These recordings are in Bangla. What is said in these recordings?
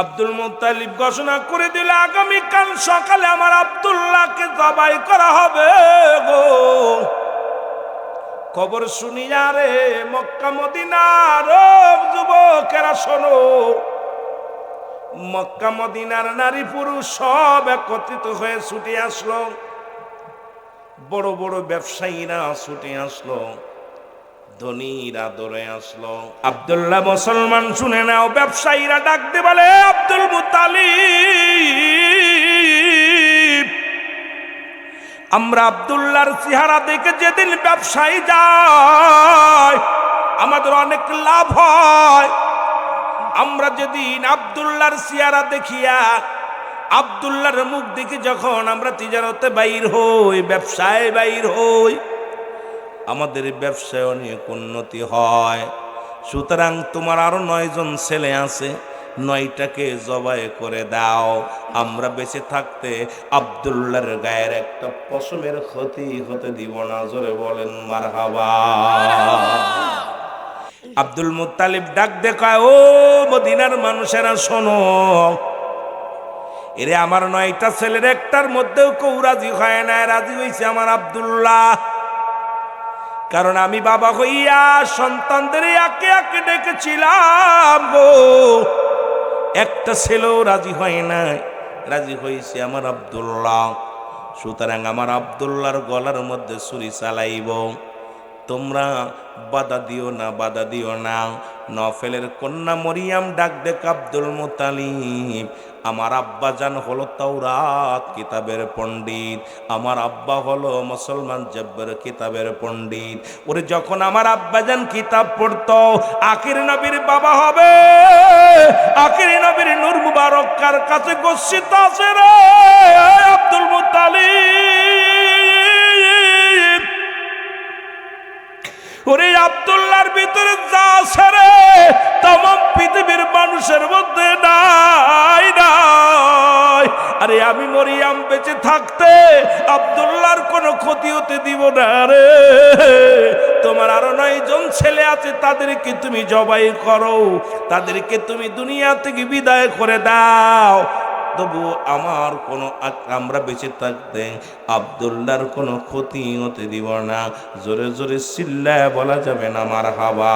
আব্দুল মুত্তালিব ঘোষণা করে দিল, আগামীকাল সকালে আমার আব্দুল্লাহকে জবাই করা হবে গো। খবর শুনিয়া রে মক্কা মদিনার যুবকেরা শোনো, মক্কা মদিনার নারী পুরুষ সব একত্রিত হয়ে ছুটে আসলো। বড় বড় ব্যবসায়ীরা ছুটে আসলো, ধনীরা দৌড়ে আসলো। আব্দুল্লাহ মুসলমান শুনে নাও, ব্যবসায়ীরা ডাকতে বলে, আব্দুল মুত্তালিব, আমরা আব্দুল্লাহর চেহারা দেখে যেদিন ব্যবসায়ী যায় আমাদের অনেক লাভ হয়। আমরা যেদিন আব্দুল্লাহর চেহারা দেখিয়া আব্দুল্লাহর মুখ দেখি যখন আমরা তিজারতে বাইর হই, ব্যবসায় বাইর হই, আমাদের ব্যবসায় অনেক উন্নতি হয়। সুতরাং তোমার আরো 9 জন ছেলে আছে, 9টাকে জবাই করে দাও। আমরা বেঁচে থাকতে আব্দুল্লাহর গায়ের একটা পশমের ক্ষতি হতে দিব না। জোরে বলেন মারহাবা। আব্দুল মুত্তালিব ডাক দেখায়, ও মদিনার মানুষেরা শোনো, এরে আমার 9টা ছেলের একটার মধ্যেও কেউ রাজি হয় না, রাজি হয়েছে আমার আব্দুল্লাহ। কারণ আমি বাবা হইয়া সন্তানদের একে একে ডেকেছিলাম গো, একটা ছেলেও রাজি হয় নাই, রাজি হয়েছে আমার আব্দুল্লাহ। সুতরাং আমার আব্দুল্লাহর গলার মধ্যে ছুরি চালাইব, তোমরা বাধা দিও না, বাধা দিও না। নফেলের কন্যা মরিয়াম ডাক দেখ, আব্দুল মুত্তালিব, আমার আব্বা জান হলো তাওরাত কিতাবের পণ্ডিত, আমার আব্বা হলো মুসলমান জব্বর কিতাবের পণ্ডিত। ওরে যখন আমার আব্বা জান কিতাব পড়তো, আখির নবীর বাবা হবে, আখির নবীর নূর মুবারক কার কাছে গচ্ছিত আছে রে আব্দুল মুত্তালিব। ওরে আব্দুল্লাহর ভিতরে যা আছে রে तमाम পৃথিবীর মানুষের মধ্যে নাই নাই। আরে আমি মরিয়াম বেঁচে থাকতে আব্দুল্লাহর কোনো ক্ষতি হতে দিব না রে। তোমার আরো 9 জন ছেলে আছে, তাদেরকে তুমি জবাই করো, তাদেরকে তুমি দুনিয়া থেকে বিদায় করে দাও। তবু আমার কোনো, আমরা বেঁচে থাকতে আব্দুল্লাহর কোনো ক্ষতি হতে দিব না। জোরে জোরে চিল্লায় বলা যাবে না মারহাবা।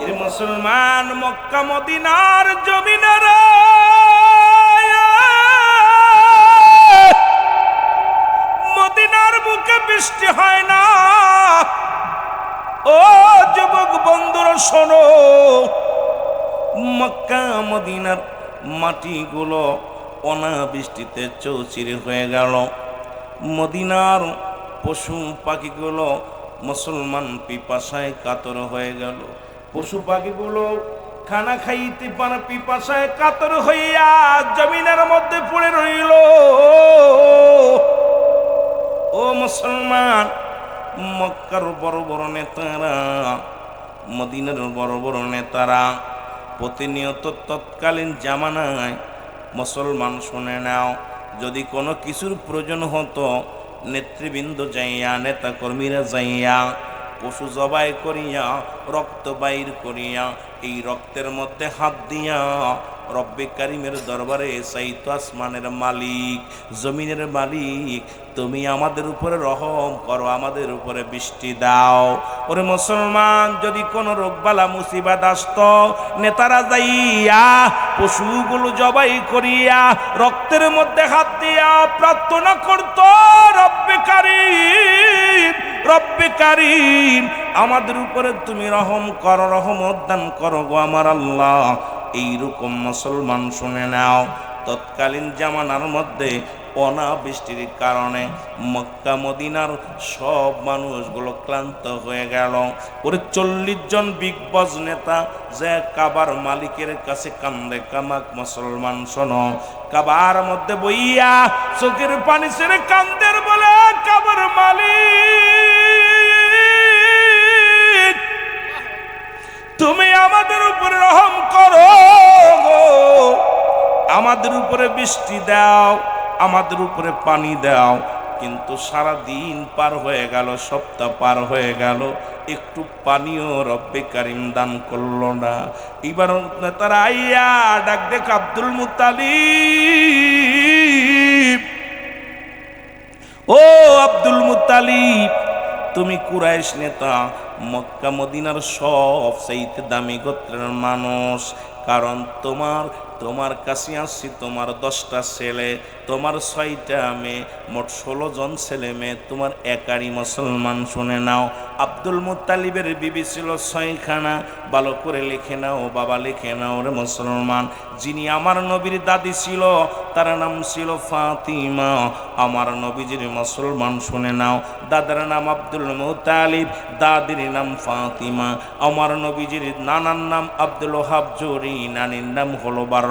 এর মুসলমান মক্কা মদিনার জমিনেরা মদিনার বুকে বৃষ্টি হয় না। ও যুবক বন্ধুরা শোনো, মক্কা মদিনার মাটিগুলো অনাবৃষ্টিতে চৌচির হয়ে গেল। মদিনার পশু পাখিগুলো মুসলমান পিপাসায় কাতর হয়ে গেল। পশু পাখিগুলো খানা খাইতে পারে পিপাসায় কাতর হইয়া জমিনের মধ্যে পড়ে রইল। ও মুসলমান, মক্কার বড় বড় নেতারা, মদিনার বড় বড় নেতারা প্রতিনিয়ত তৎকালীন জামানায় মুসলমান শুনে নাও, যদি কোনো কিছুর প্রয়োজন হতো নেতৃবৃন্দ যাইয়া, নেতা কর্মীরা যাইয়া পশু জবাই করিয়া রক্ত বাইর করিয়া এই রক্তের মধ্যে হাত দিয়া রব্বে কারিমের দরবারে চাইতো, আসমানের মালিক, জমিনের মালিক, তুমি আমাদের উপরে রহম করো, আমাদের উপরে বৃষ্টি দাও। ওরে মুসলমান, যদি কোনো রোগবালা মুসিবত আসত, নেতারা যাইয়া পশুগুলো জবাই করিয়া রক্তের মধ্যে হাত দিয়া প্রার্থনা করত, রব্বে কারিম, রব্বে কারিম, আমাদের উপরে তুমি রহম করো, রহমত দান করো গো আমার আল্লাহ। এইরকম মুসলমান শুনে নাও, তৎকালীন জামানার মধ্যে অনাবৃষ্টির কারণে মক্কা মদিনার সব মানুষগুলো ক্লান্ত হয়ে গেল। ওরে 40 জন বিগ বস নেতা যে কাবার মালিকের কাছে কান্দে, কামাক মুসলমান শোনো, কাবার মধ্যে বইয়া চোখের পানি ছেড়ে কান্দের বলে, কাবার মালিক, তুমি আমাদের উপরে রহম করো, আমাদের উপরে বৃষ্টি দাও, আমাদের উপরে পানি দাও। কিন্তু সারা দিন পার হয়ে গেল, সপ্তাহ পার হয়ে গেল, একটু পানিও রব্বে কারিম দান করল না। এবার তারা আইয়া ডাক দেখ আব্দুল মুত্তালিব, ও আব্দুল মুত্তালিব, তুমি কুরাইশ নেতা, মক্কা মদিনার সব চাইতে দামি গোত্রের মানুষ, কারণ তোমার কাছে আসছি তোমার 10টা ছেলে, তোমার 6টা মেয়ে, মোট 16 জন ছেলে মেয়ে, তোমার একারই মুসলমান। শুনে নাও, আব্দুল মুত্তালিবের বিবি ছিল 6খানা। ভালো করে লিখে নাও বাবা, লিখে নাও রে মুসলমান। যিনি আমার নবীর দাদি ছিল তার নাম ছিল ফাতিমা। আমার নবীজির মুসলমান, শুনে নাও, দাদার নাম আব্দুল মুত্তালিব, দাদির নাম ফাতিমা। আমার নবীজির নানার নাম আব্দুল ওহাব জুরি, নানির নাম হলো বাররা।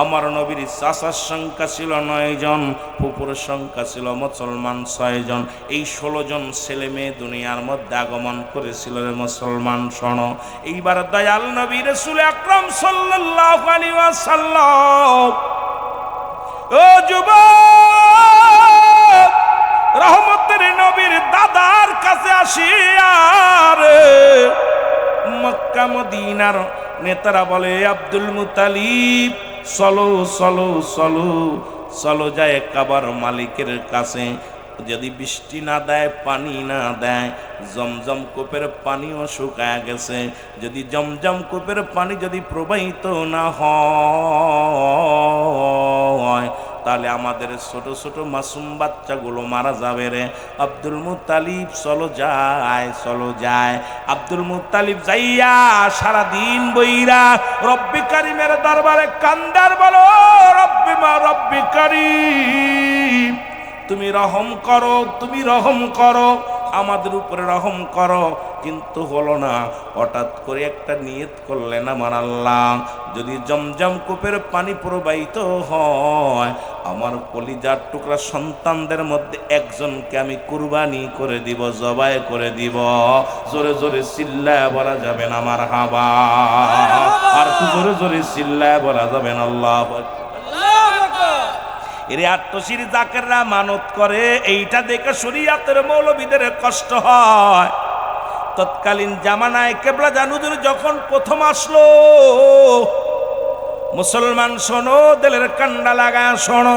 আমার নবীর চাচার সংখ্যা ছিল 9 জন, ফুপুর সংখ্যা ছিল মুসলমান 6 জন। এই 16 জন ছেলে মেয়ে দুনিয়ার মধ্যে আগমন করেছিল রে মুসলমান। শোনো, এইবার দয়াল নবী রাসূল আকরাম সাল্লাল্লাহু আলাইহি ওয়াসাল্লাম, ও যুবক, রহমতের নবীর দাদার কাছে আসিয়া রে মক্কা মদিনার নেতারা বলে, আব্দুল মুত্তালিব চলো চলো চলো চলো, যায় কাবার মালিকের কাছে। যদি বৃষ্টি না দেয়, পানি না দেয়, জমজম কূপের পানিও শুকায় গেছে, যদি জমজম কূপের পানি যদি প্রবাহিত না হয়, তাহলে আমাদের ছোট ছোট মাসুম বাচ্চাগুলো মারা যাবে রে। আব্দুল মুত্তালিব চলো যায়, চলো যায়। আব্দুল মুত্তালিব যাইয়া সারাদিন বইরা রব্বি কারিমের দরবারে কান্দার, বলো রব্বি মা রব্বি কারিম, তুমি রহম করো, তুমি রহম করো, আমাদের উপরে রহম করো। কিন্তু হলো না। হঠাৎ করে একটা নিয়ত করলেন, আমার আল্লাহ, যদি জমজম কূপের পানি প্রবাহিত হয়, আমার কলিজার টুকরা সন্তানদের মধ্যে একজনকে আমি কুরবানি করে দিব, জবাই করে দিব। জোরে জোরে চিল্লায় বলা যাবেন আমার হাবা, আর জোরে জোরে চিল্লায় বলা যাবেন আল্লাহ। এর আত্মশির জাকেররা মানত করে, এইটা দেখে শরীয়তের মৌলবীদের কষ্ট হয়। তৎকালীন জামানায় কেবলা জানুদুর যখন প্রথম আসলো, মুসলমান শোনো, দিলের কান্ডা লাগায় শোনো,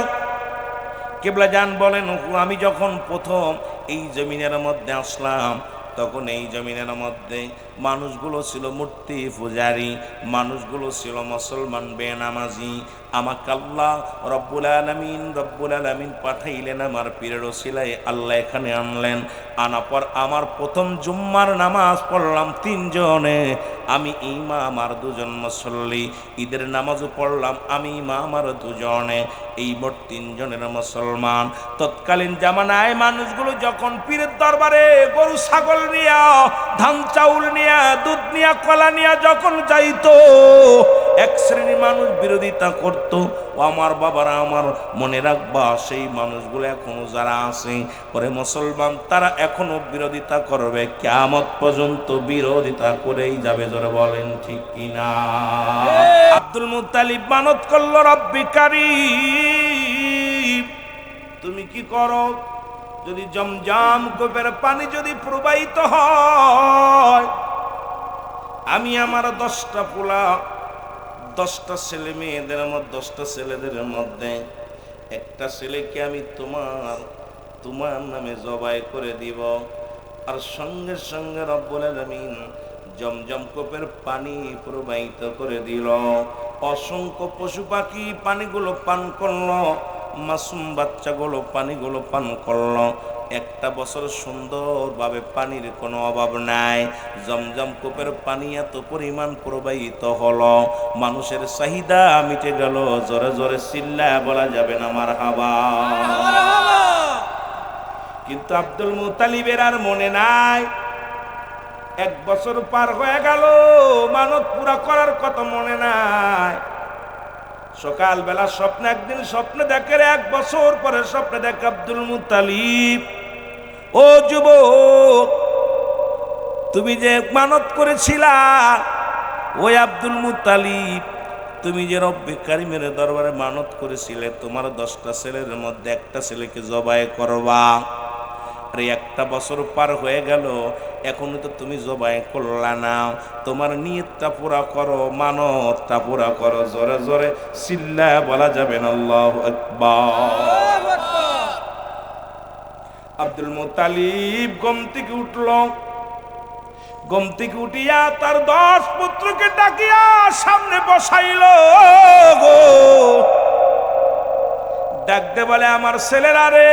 কেবলা জান বলেন, আমি যখন প্রথম এই জমিনের মধ্যে আসলাম, তখন এই জমিনের মধ্যে মানুষগুলো ছিল মূর্তি পূজারী, মানুষগুলো ছিল মুসলমান বেনামাজি। আমাকে আল্লাহ রব্বুল আলামিন পাঠাইলেন আমার পীরের ওসিলায়, আল্লাহ এখানে আনলেন। আনার পর আমার প্রথম জুম্মার নামাজ পড়লাম 3 জনে, আমি ইমাম আর 2 জন মুসল্লি। ঈদের নামাজও পড়লাম আমি ইমাম আর 2 জনে, এই মোট 3 জনের মুসলমান। তৎকালীন জামানায় মানুষগুলো যখন পীরের দরবারে গরু ছাগল নিয়া, ধান চাউল নিয়া, দুধ নিয়া, কলা নিয়া যখন যাইতো, এক শ্রেণীর মানুষ বিরোধিতা করত। ও আমার বাবারা, আমার মনে রাখবা, সেই মানুষগুলো এখনো যারা আছে পরে মুসলমান, তারা এখনো বিরোধিতা করবে, কিয়ামত পর্যন্ত বিরোধিতা করেই যাবে। জোরে বলেন ঠিক কিনা? আব্দুল মুত্তালিব মানত করলো, রব্বি কারীম, তুমি কি করো, যদি জমজম কূপের পানি যদি প্রবাহিত হয়, আমি আমার 10টা পোলা, 10টা ছেলে মেয়েদের মধ্যে, 10টা ছেলেদের মধ্যে একটা ছেলেকে আমি তোমার নামে জবাই করে দিব। আর সঙ্গে সঙ্গে রব্বুল আলামিন জমজম কূপের পানি প্রবাহিত করে দিল। অসংখ্য পশু পাখি পানিগুলো পান করলো, মাসুম বাচ্চাগুলো পানিগুলো পান করলো। 1টা বছর সুন্দরভাবে পানির কোনো অভাব নাই। জমজম কূপের পানি এত পরিমাণ প্রবাহিত হলো, মানুষের চাহিদা মিটে গেল। জোরে জোরে চিল্লায় বলা যাবে না মারহাবা। কিন্তু আব্দুল মুত্তালিবের আর মনে নাই। 1 বছর পার হয়ে গেল, মানত পুরা করার কথা মনে নাই। সকালবেলা স্বপ্নে, একদিন স্বপ্নে দেখে, 1 বছর পরে স্বপ্নে দেখে আব্দুল মুত্তালিব, ও যুবক, তুমি যে মানত করেছিলা, ওই আব্দুল মুত্তালিব তুমি যে রব্বে কারিমের দরবারে মানত করেছিলে তোমার 10টা ছেলের মধ্যে একটা ছেলেকে জবাই করবা, আরে একটা বছর পার হয়ে গেল, এখনো তো তুমি জবাই করলা না। তোমার নিয়তটা পুরা করো, মানতটা পুরা করো। জোরে জোরে চিল্লায়া বলা যাবে না আল্লাহু আকবার। আব্দুল মুত্তালিব ঘুম থেকে উঠল, ঘুম থেকে উঠিয়া তার 10 পুত্রকে ডাকিয়া সামনে বসাইল গো। ডাকতে বলে, আমার ছেলেরা রে,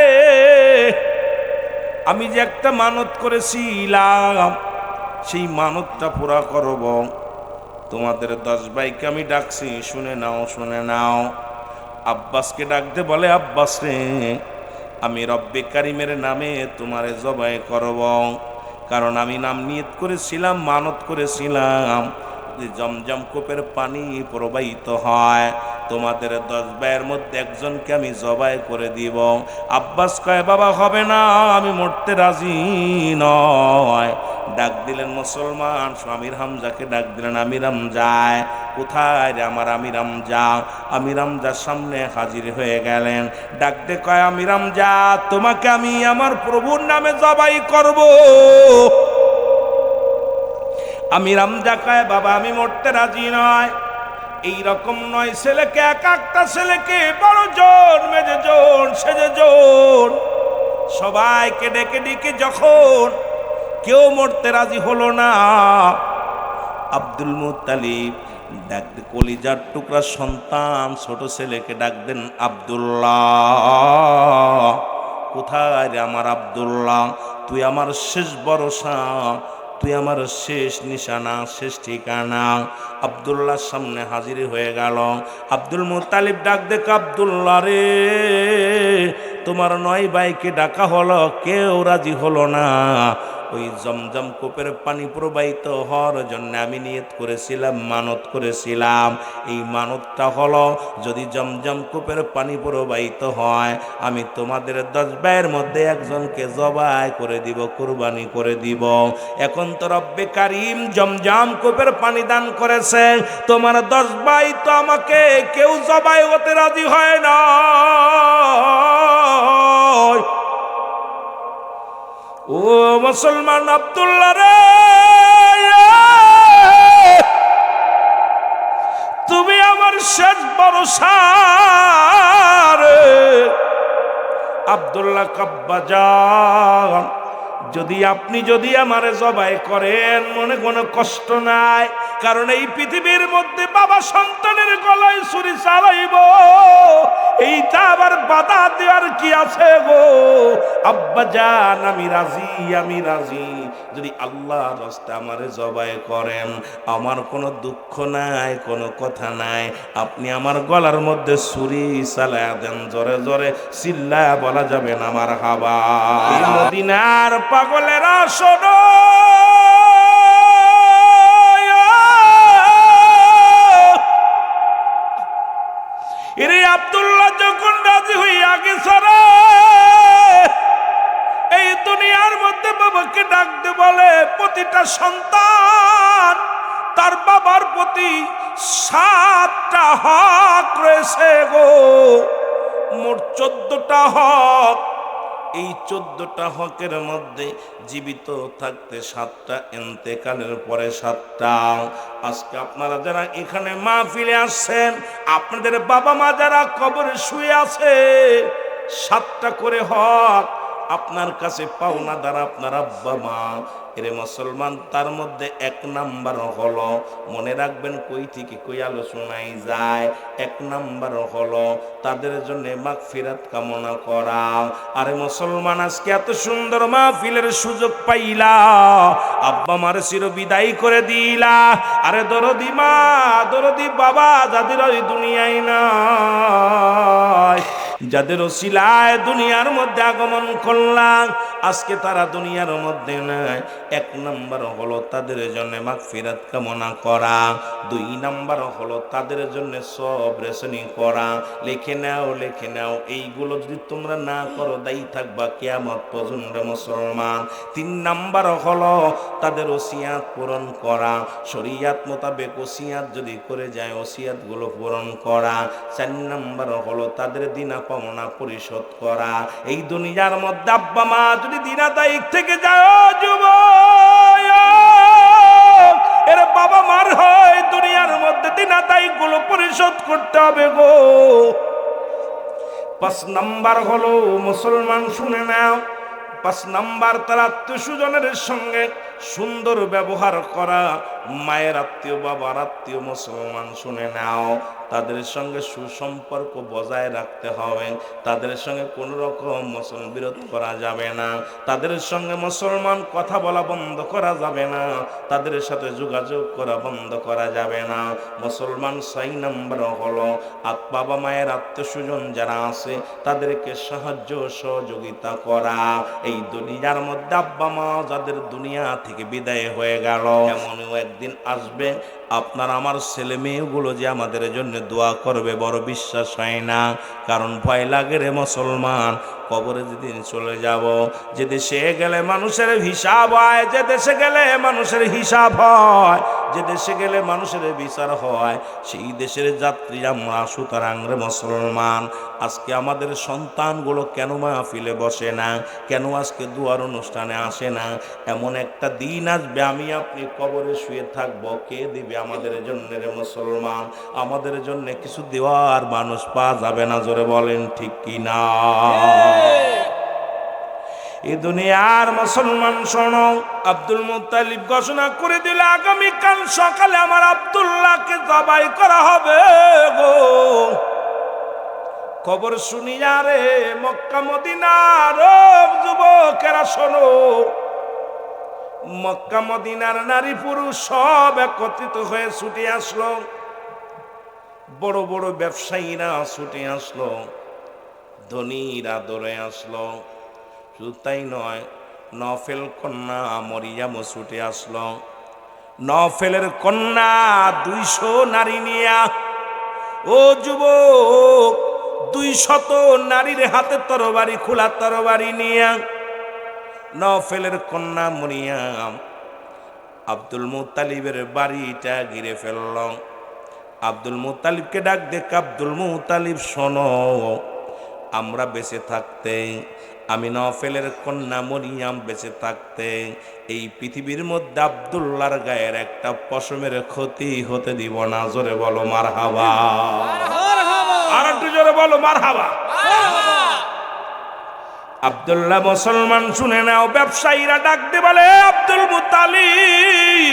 আমি যে একটা মানত করেছিলাম সেই মানতটা পুরা করব। তোমাদের 10 ভাইকে আমি ডাকছি, শুনে নাও, শুনে নাও। আব্বাসকে ডাকতে বলে, আব্বাস রে, আমি রব্বে কারিমের নামে তোমারে জবাই করব, কারণ আমি নাম নিয়ত করেছিলাম, মানত করেছিলাম যে জমজম কূপের পানি প্রবাহিত হয়, তোমাদের 10 ভাইয়ের মধ্যে একজনকে আমি জবাই করে দিব। আব্বাস কয়, বাবা হবে না, আমি মরতে রাজি নয়। ডাক দিলেন মুসলমান আমির হামজাকে, ডাক দিলেন আমির হামজায়, কোথায় রে আমার আমির হামজা? আমির হামজার সামনে হাজির হয়ে গেলেন। ডাক দে কয়, আমির হামজা, তোমাকে আমি আমার প্রভুর নামে জবাই করব। আমির হামজা কয়, বাবা আমি মরতে রাজি নয়। এই রকম 9 ছেলেকে, এক একটা ছেলেকে, বড় জন, মেজে জন, সেজে জন, সবাইকে ডেকে ডেকে যখন কেউ মরতে রাজি হলো না, আব্দুল মুত্তালিব ডাক দে কলিজার টুকরা সন্তান ছোট ছেলেকে ডাক দেন, আব্দুল্লাহ, কোথায় রে আমার আব্দুল্লাহ? তুই আমার শেষ ভরসা, তুই আমার শেষ নিশানা, শেষ ঠিকানা। আব্দুল্লাহর সামনে হাজির হয়ে গেল। আব্দুল মুত্তালিব ডাক দেখ, আব্দুল্লাহ রে, তোমার 9 ভাইকে ডাকা হলো, কেউ রাজি হলো না। ওই জমজম কূপের পানি প্রবাহিত হওয়ার জন্য আমি নিয়ত করেছিলাম, মানত করেছিলাম। এই মানতটা হলো, যদি জমজম কূপের পানি প্রবাহিত হয়, আমি তোমাদের 10 ভাইয়ের মধ্যে একজনকে জবাই করে দিব, কুরবানি করে দিব। এখন তো রব্বে কারিম জমজম কূপের পানি দান করেছে, তোমার 10 ভাই তো আমাকে কেউ জবাই হতে রাজি হয় না। ও মুসলমান আব্দুল্লাহ রে, তুমি আমার শেষ ভরসা রে। আব্দুল্লাহ কাব্বাজান, আপনি যদি আমারে জবাই করেন, মনে কোনো কষ্ট নাই, কারণ এই পৃথিবীর মধ্যে বাবা সন্তানের গলায় ছুরি চালাইব, এইটা আবার বাধা দেওয়ার কি আছে গো? আব্বা জান, আমি রাজি, আমি রাজি। যদি আল্লাহর রাস্তায় আমারে জবাই করেন, আমার কোনো দুঃখ নাই, কোনো কথা নাই, আপনি আমার গলার মধ্যে ছুরি চালায়া দেন। জোরে জোরে চিল্লায়া বলা যাবে না আমার হাবা। মদিনার পাগলেরা শোনো, এরে আব্দুল্লাহ যখন রাজি হইয়া গেছে রে, এই দুনিয়ার মধ্যে বাবাকে ডাকতে বলে, প্রতিটা সন্তান তার বাবার প্রতি 7টা হক রয়েছে গো, মোট 14টা হক। এই 14টা হকের মধ্যে জীবিত থাকতে 7টা, ইন্তেকালের পরে 7টা। আজকে আপনারা যারা এখানে মাহফিলে আসছেন, আপনাদের বাবা মা যারা কবরে শুয়ে আছে, 7টা করে হক আপনার কাছে পাওনা দ্বারা আপনার আব্বা মা। এরে মুসলমান, তার মধ্যে 1 নাম্বার হলো, মনে রাখবেন কই থেকে কই আলোচনায় যায়, 1 নাম্বার হলো তাদের জন্য মাগফিরাত কামনা করা। আরে মুসলমান, আজকে এত সুন্দর মাহফিলের সুযোগ পাইলা, আব্বা মার চির বিদায় করে দিলা। আরে দরদি মা, দরদি বাবা, যাদের ওই দুনিয়ায় নাই, যাদের ওসিলায় দুনিয়ার মধ্যে আগমন করলাম, আজকে তারা দুনিয়ার মধ্যে নাই। 1 নম্বর হলো তাদের জন্য মাগফিরাত কামনা করা, 2 নম্বর হলো তাদের জন্য সব রেশনি করা। লিখে নাও, লিখে নাও, এইগুলো যদি তোমরা না করো দায়ী থাকবা কিয়ামত পর্যন্ত মুসলমান। 3 নম্বর হলো তাদের ওসিয়াত পূরণ করা, শরীয়ত মোতাবেক ওসিয়াত যদি করে যায় ওসিয়াতগুলো পূরণ করা। 4 নম্বর হলো তাদের দিনা পাওনা পরিশোধ করা। এই দুনিয়ার মধ্যে আব্বা মা যদি দিনাদায়িক থেকে যায় যুবক, এর বাবা মার হয় দুনিয়ার মধ্যে দিনাদায়িক গুলো পরিশোধ করতে হবে গো। 5 নম্বর হলো মুসলমান শুনে নাও, 5 নম্বর তার আত্মীয় স্বজনের সঙ্গে সুন্দর ব্যবহার করা। মায়ের আত্মীয়, বাবার আত্মীয় মুসলমান শুনে নাও, তাদের সঙ্গে সুসম্পর্ক বজায় রাখতে হবে। তাদের সঙ্গে কোনো রকম বিরোধ করা যাবে না। তাদের সঙ্গে মুসলমান কথা বলা বন্ধ করা যাবে না। তাদের সাথে যোগাযোগ করা বন্ধ করা যাবে না। মুসলমান 6 নম্বর হলো বাবা মায়ের আত্মীয় স্বজন যারা আছে তাদেরকে সাহায্য সহযোগিতা করা। এই দুনিয়ার মধ্যে আব্বা মা যাদের দুনিয়া থেকে বিদায় হয়ে গেল, এমনও একদিন আসবে আপনার আমার ছেলে মেয়েগুলো যে আমাদের জন্য দোয়া করবে বড় বিশ্বাস হয় না। কারণ ভয় লাগে রে মুসলমান, কবরে যেদিন চলে যাব, যে দেশে গেলে মানুষের হিসাব হয়, যে দেশে গেলে মানুষের হিসাব হয়, যে দেশে গেলে মানুষের বিচার হয়, সেই দেশের যাত্রী আমরা। সুতরাং রে মুসলমান, আজকে আমাদের সন্তানগুলো কেন মাহফিলে বসে না, কেন আজকে দুয়ার অনুষ্ঠানে আসে না? এমন একটা দিন আসবে আমি আপনি কবরে শুয়ে থাকবো, কে দিবে আমাদের জন্য রে মুসলমান? আমাদের জন্য কিছু দেওয়ার মানুষ পাওয়া যাবে না, জোরে বলেন ঠিক কি না? এই দুনিয়ার মুসলমান শোনো, আব্দুল মুত্তালিব ঘোষণা করে দিল আগামীকাল সকালে আমার আব্দুল্লাহকে জবাই করা হবে গো। খবর শুনিয়া রে মক্কা মদিনার যুবকেরা শোনো, মক্কা মদিনার নারী পুরুষ সব একত্রিত হয়ে ছুটে আসলো। বড় বড় ব্যবসায়ীরা ছুটে আসলো, ধনীরা দৌড়ে আসলো। শুধু তাই নয়, নফেল কন্যা মরিয়ামও ছুটে আসলো। নফেলের কন্যা 200 নারী নিয়া, ও যুবক, 200 নারীর হাতে তরবারি, খোলা তরবারি নিয়া নফেলের কন্যা মরিয়াম আব্দুল মুত্তালিবের বাড়িটা ঘিরে ফেলল। আব্দুল মুত্তালিবকে ডাক দেখ, আব্দুল মুত্তালিব শোনো, আমরা বেঁচে থাকতে, আমি নফেলের কন্যা মরিয়াম বেঁচে থাকতে এই পৃথিবীর মধ্যে আব্দুল্লাহর গায়ের একটা পশমের ক্ষতি হতে দিব না। জোরে বলো মারহাবা। আর একটু জোরে বলো মারহাবা। আব্দুল্লাহ মুসলমান শুনে নাও, ব্যবসায়ীরা ডাক দে বলে, আব্দুল মুত্তালিব,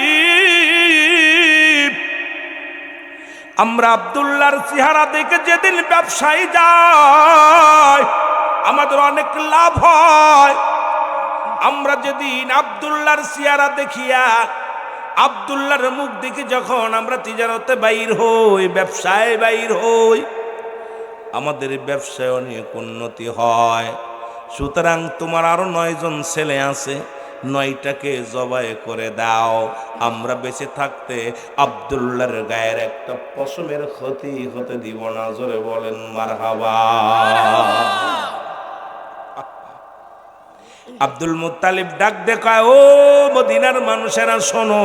আমরা আব্দুল্লাহর চেহারা দেখে যেদিন ব্যবসায়ী যায় আমাদের অনেক লাভ হয়। আমরা যেদিন আব্দুল্লাহর চেহারা দেখিয়া, আব্দুল্লাহর মুখ দেখি যখন আমরা তিজারতে বাইর হই, ব্যবসায় বাইর হই, আমাদের ব্যবসায় অনেক উন্নতি হয়। সুতরাং তোমার আরো 9 জন ছেলে আছে, 9টাকে জবাই করে দাও। আমরা বেঁচে থাকতে আব্দুল্লাহর গায়ের একটা পশমের ক্ষতি হতে দিব না। জোরে বলেন মারহাবা। আব্দুল মুত্তালিব ডাক দেখায়, ও মদিনার মানুষেরা শোনো,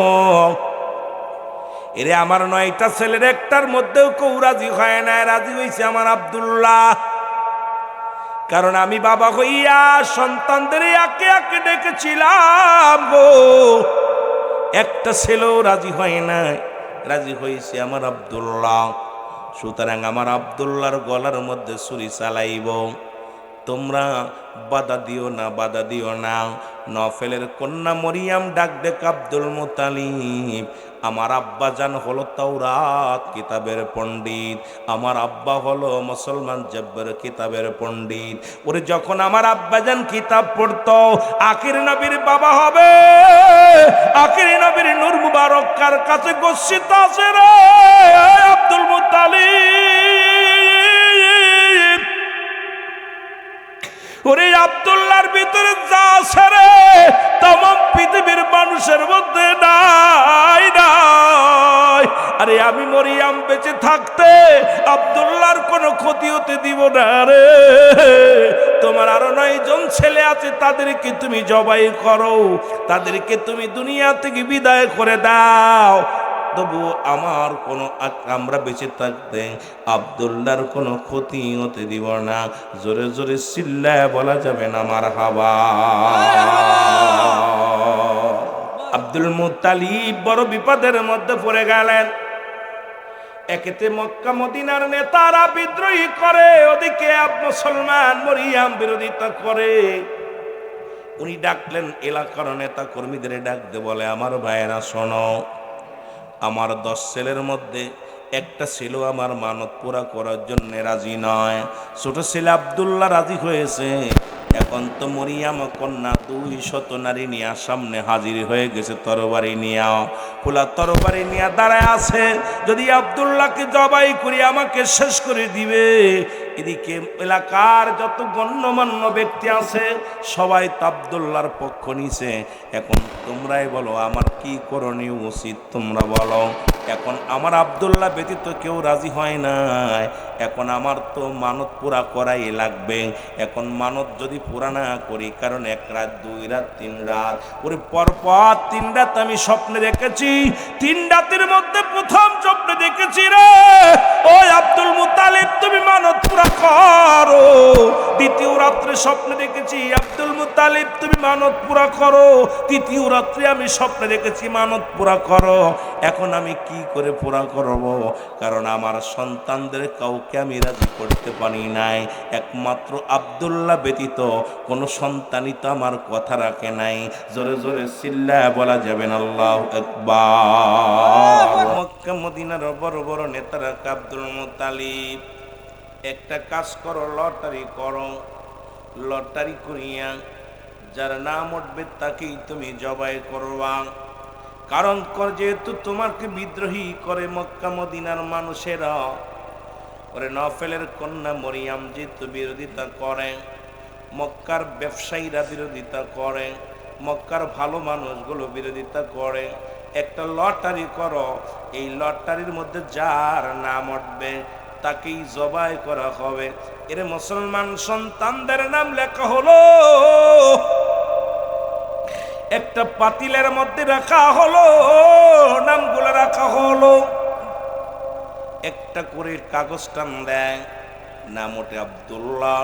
এরে আমার 9টা ছেলের একটার মধ্যেও কেউ রাজি হয় না, রাজি হয়েছে আমার আব্দুল্লাহ। কারণ আমি বাবা হইয়া সন্তানদের একে একে ডেকেছিলাম গো, একটা ছেলেও রাজি হয় নাই, রাজি হয়েছে আমার আব্দুল্লাহ। সুতরাং আমার আব্দুল্লাহর গলার মধ্যে ছুরি চালাইব, তোমরা বাধা দিও না, বাধা দিও না। নফেলের কন্যা মরিয়াম ডাক দেখ, আব্দুল মুত্তালিব, আমার আব্বা জান হলো তাওরাত কিতাবের পণ্ডিত, আমার আব্বা হলো মুসলমান জব্বর কিতাবের পণ্ডিত। ওরে যখন আমার আব্বা জান কিতাব পড়তো, আখির নবীর বাবা হবে, আখির নবীর নূর মুবারক কার কাছে গচ্ছিত আছে রে আব্দুল মুত্তালিব। দেশের মধ্যে নাই নাই। আরে আমি মরিয়াম বেঁচে থাকতে আব্দুল্লাহর কোনো ক্ষতি হতে দিব না রে। তোমার আরো 9 জন ছেলে আছে, তাদেরকে তুমি জবাই করো, তাদেরকে তুমি দুনিয়া থেকে বিদায় করে দাও, তবু আমার কোনো আমরা বেঁচে থাকতে আব্দুল্লাহর কোনো ক্ষতি হতে দিব না। জোরে জোরে চিল্লায় বলা যাবে না মারহাবা। আব্দুল মুত্তালিব বড় বিপদের মধ্যে পড়ে গেলেন। একেতে মক্কা মদিনার নেতারা বিদ্রোহী করে, ওদিকে মুসলমান মরিয়াম বিরোধিতা করে। উনি ডাকলেন এলাকার নেতা কর্মীদের, ডাকতে বলে, আমার ভাইয়েরা শোনো, আমার 10 ছেলের মধ্যে একটা ছেলে আমার মানত পুরা করার জন্য রাজি নয়। ছোট ছেলে আব্দুল্লাহ রাজি হয়েছে। এখন তো মরিয়াম কন্যা 200 নারী নিয়ে সামনে হাজির হয়ে গেছে, তরবারি নিয়ে, খোলা তরবারি নিয়ে দাঁড়ায় আছে। যদি আব্দুল্লাহকে জবাই করি আমাকে শেষ করে দিবে। এদিকে এলাকার যত গণ্যমান্য ব্যক্তি আছে সবাই তো আব্দুল্লাহর পক্ষ নিছে। এখন তোমরাই বলো আমার কি করণীয় উচিত, তোমরা বলো। এখন আমার আব্দুল্লাহ ব্যতীত কেউ রাজি হয় নাই। এখন আমার তো মানত পুরা করাই লাগবে। এখন মানত যদি পুরা না করি, কারণ 1 রাত 2 রাত 3 রাত ওরে পরপর 3 রাত আমি স্বপ্নে দেখেছি। 3 রাতের মধ্যে প্রথম স্বপ্নে দেখেছি রে ওই আব্দুল মুত্তালিব তুমি মানত পুরা করো। দ্বিতীয় রাত্রে স্বপ্নে দেখেছি আব্দুল মুত্তালিব তুমি মানত পুরা করো। তৃতীয় রাত্রে আমি স্বপ্নে দেখেছি মানত পুরা করো। এখন আমি কি করে পুরা করব? কারণ আমার সন্তানদের কাউকে আমি রাজি করতে পারি নাই। একমাত্র আব্দুল্লাহ ব্যতীত কোনো সন্তানই তো আমার কথা রাখে নাই। জোরে জোরে চিল্লায় বলা যাবেন আল্লাহু আকবার। মক্কা মদিনার বড় বড় নেতারা আব্দুল মুত্তালিব, একটা কাজ করো, লটারি করো। লটারি করিয়া যার নাম উঠবে তাকেই তুমি জবাই করবা। কারণ যেহেতু তোমাকে বিদ্রোহী করে মক্কা মদিনার মানুষেরা, ওরে নফেলের কন্যা মরিয়াম যেহেতু বিরোধিতা করে, মক্কার ব্যবসায়ীরা বিরোধিতা করে, মক্কার ভালো মানুষগুলো বিরোধিতা করে, একটা লটারি করো। এই লটারির মধ্যে যার নাম উঠবে তাকেই জবাই করা হবে। এর মুসলমান সন্তানদের নাম লেখা হলো, একটা পাতিলের মধ্যে রাখা হলো, নামগুলো রাখা হলো। একটা করে কাগজ টান দেয়, নাম ওঠে আব্দুল্লাহ।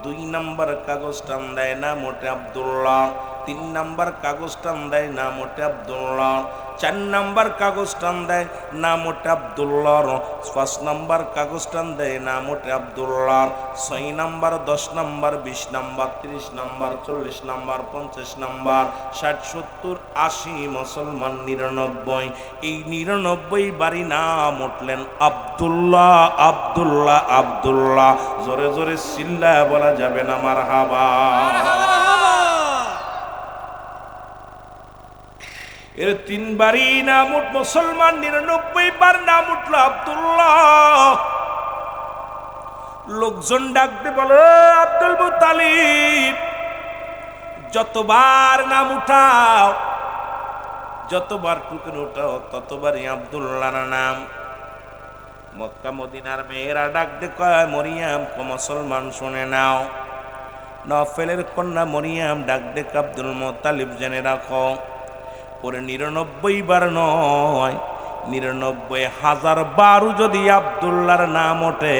2 নাম্বার কাগজ টান দেয়, নাম ওঠে আব্দুল্লাহ। 3 নাম্বার কাগজ টান দেয়, নাম ওঠে আব্দুল্লাহ। 4 নাম্বার কাগজ টান দেয়, নাম ওঠে আব্দুল্লাহ। 5 নাম্বার কাগজ টান দেয়, নাম ওঠে Abdullah. 6 number, 10 number, 20 number, 30 number, 40 number, 50 number, 60, 70, 80, মুসলমান 99। এই 99 বাড়ি নাম উঠলেন আব্দুল্লাহ, আব্দুল্লাহ, আব্দুল্লাহ। জোরে জোরে চিল্লায় বলা যাবে না মারহাবা। এর 3 বারই নাম উঠ মুসলমান, 99 বার নাম উঠল আব্দুল্লাহ। লোকজন ডাকতে বলে, আব্দুল মুত্তালিব যতবার নাম উঠাও, যতবার টুকেন উঠাও, ততবারই আব্দুল্লাহর নাম। মক্কা মদিনার মেয়েরা ডাকতে কয়, মরিয়াম মুসলমান শুনে নাও। নফেলের কন্যা মরিয়াম ডাক ডেক আব্দুল মুত্তালিব জেনে রাখো, ওরে 99 বার নয়, 99,000 বারও যদি আব্দুল্লাহর নাম ওঠে,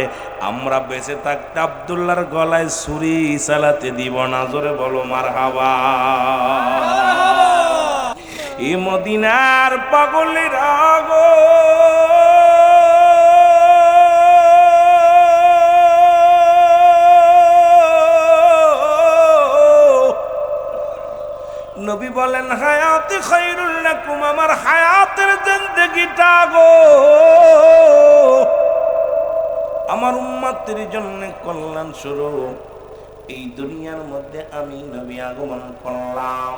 আমরা বেঁচে থাকতে আব্দুল্লাহর গলায় ছুরি চালাতে দিব না। জোরে বলো মারহাবা। এই মদিনার পাগলেরা গো, নবী বলেন হায়াতে খায়রুল লাকুম, আমার হায়াতের জিন্দেগিটা গো আমার উম্মতের জন্য কল্যাণ স্বরূপ। এই দুনিয়ার মধ্যে আমি নবী আগমন করলাম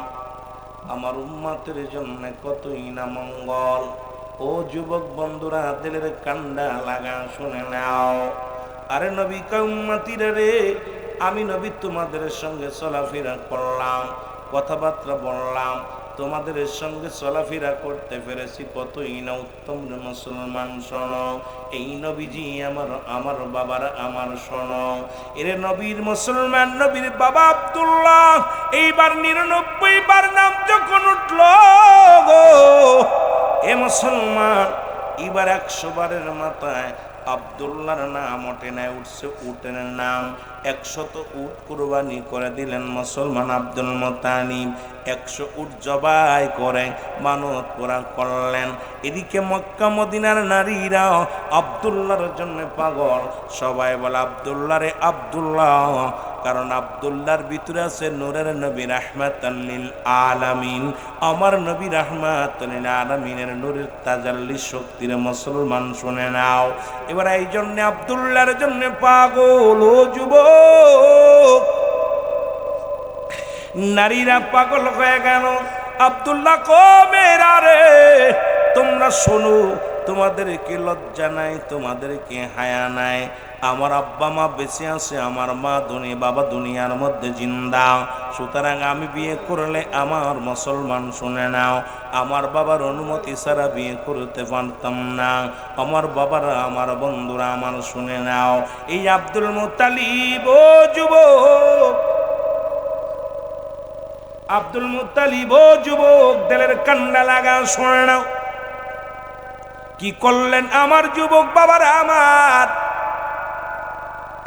আমার উম্মতের জন্য কতই না মঙ্গল। ও যুবক বন্ধুরা, দিলের কান্ডা লাগা শুনে নাও। আরে নবী কয় উম্মতিরা রে, আমি নবী তোমাদের সঙ্গে চলাফেরা করলাম, কথাবার্তা বললাম, তোমাদের সঙ্গে চলাফেরা করতে পেরেছি, কতই না উত্তম রে মুসলমান। শোনো, এই নবীজি আমার বাবার আমার, শোনো এরে নবীর মুসলমান নবীর বাবা আব্দুল্লাহ এইবার 99 বার নাম যখন উঠল গো এ মুসলমান, এবার 100 বারের মাথায় আব্দুল্লাহর নাম ওঠে নাই, উঠছে উটের নাম। 100 উট কুরবানি করে দিলেন মুসলমান আব্দুল মুত্তালিব। 100 উট জবাই করে মানত পুরা করলেন। এদিকে মক্কা মদিনার নারীরা আব্দুল্লাহর জন্য পাগল, সবাই বলে আব্দুল্লাহ রে আব্দুল্লাহ, কারণ আব্দুল্লাহর ভিতরে আছে নূরের নবী রাহমাতাল লিল আলামিন। আমার নবী রাহমাতাল লিল আলামিনের নূরের তাজাল্লি শক্তির মুসলমান শুনে নাও। এবার এই জন্য আব্দুল্লাহর জন্য পাগল ও যুবক, নারীরা পাগল হয়ে গেল। আব্দুল্লাহ কমেরা রে, তোমরা শোনো, তোমাদের কি লজ্জা নাই, তোমাদের কি হায়া নাই? আমার আব্বা মা বেঁচে আছে, আমার মা বাবা দুনিয়ার মধ্যে জিন্দা, সুতরাং আমি বিয়ে করলে আমার মুসলমান শুনে নাও, আমার বাবার অনুমতি ছাড়া বিয়ে করতে পারতাম না। আমার বাবারা আমার বন্ধুরা আমার শুনে নাও। এই আব্দুল মুত্তালিব ও যুবক, আব্দুল মুত্তালিব ও যুবক, দিলের কান্ডা লাগা শুনে নাও। কি করলেন আমার যুবক বাবারা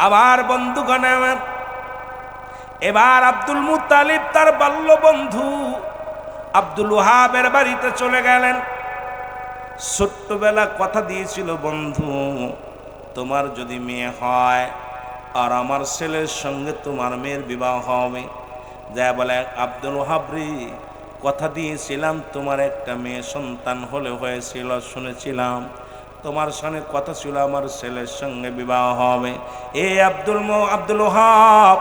আমার বন্ধুগণ আমার, এবার আব্দুল মুত্তালিব তার বাল্য বন্ধু আব্দুল ওহাবের বাড়িতে চলে গেলেন। ছোট্টবেলা কথা দিয়েছিল, বন্ধু তোমার যদি মেয়ে হয় আর আমার ছেলের সঙ্গে তোমার মেয়ের বিবাহ হবে। যা বলে আব্দুল ওহাব রে, কথা দিয়েছিলাম তোমার একটা মেয়ে সন্তান হলে হয়েছিল, শুনেছিলাম তোমার সঙ্গে কথা ছিল আমার ছেলের সঙ্গে বিবাহ হবে। এ আব্দুল ওহাব,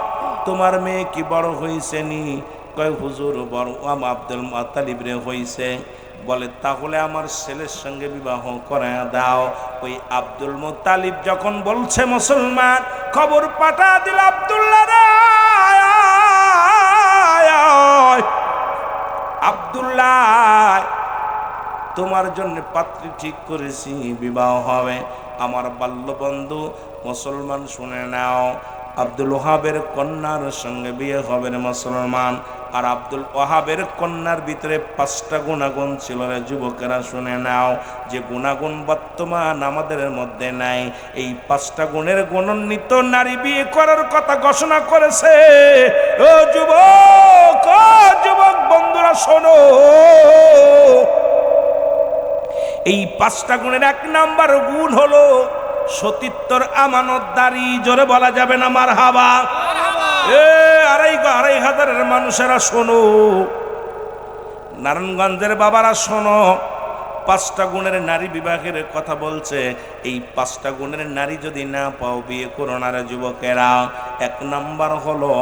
তোমার মেয়ে কি বড় হয়েছে নি? কয় হুজুর বড় আব্দুল মুত্তালিব রে হয়েছে। বলে তাহলে আমার ছেলের সঙ্গে বিবাহ করে দাও। ওই আব্দুল মুত্তালিব যখন বলছে মুসলমান, খবর পাঠা দিল আব্দুল্লাহ রে, আব্দুল্লাহ তোমার জন্য পাত্রী ঠিক করেছি, বিবাহ হবে। আমার বাল্য বন্ধু মুসলমান শুনে নাও, আব্দুল ওহাবের কন্যার সঙ্গে বিয়ে হবে মুসলমান। আর আব্দুল ওহাবের কন্যার ভিতরে 5টা গুণাগুণ ছিল রে যুবকেরা, শুনে নাও, যে গুণাগুণ বর্তমান আমাদের মধ্যে নাই। এই 5টা গুণের গুণান্বিত নারী বিয়ে করার কথা ঘোষণা করেছে। ও যুবক বন্ধুরা শোনো, এই 5টা গুণের 1 নাম্বার গুণ হলো সতীত্বর আমানতদারি। জোরে বলা যাবে না মারহাবা? আড়াই হাজারের মানুষেরা শোনো, নারায়ণগঞ্জের বাবারা শোনো, 5টা গুণের নারী বিবাহের কথা বলছে। এই 5টা গুণের নারী যদি না পাও, বিয়ে করো না রে যুবকেরা। 1 নাম্বার হলো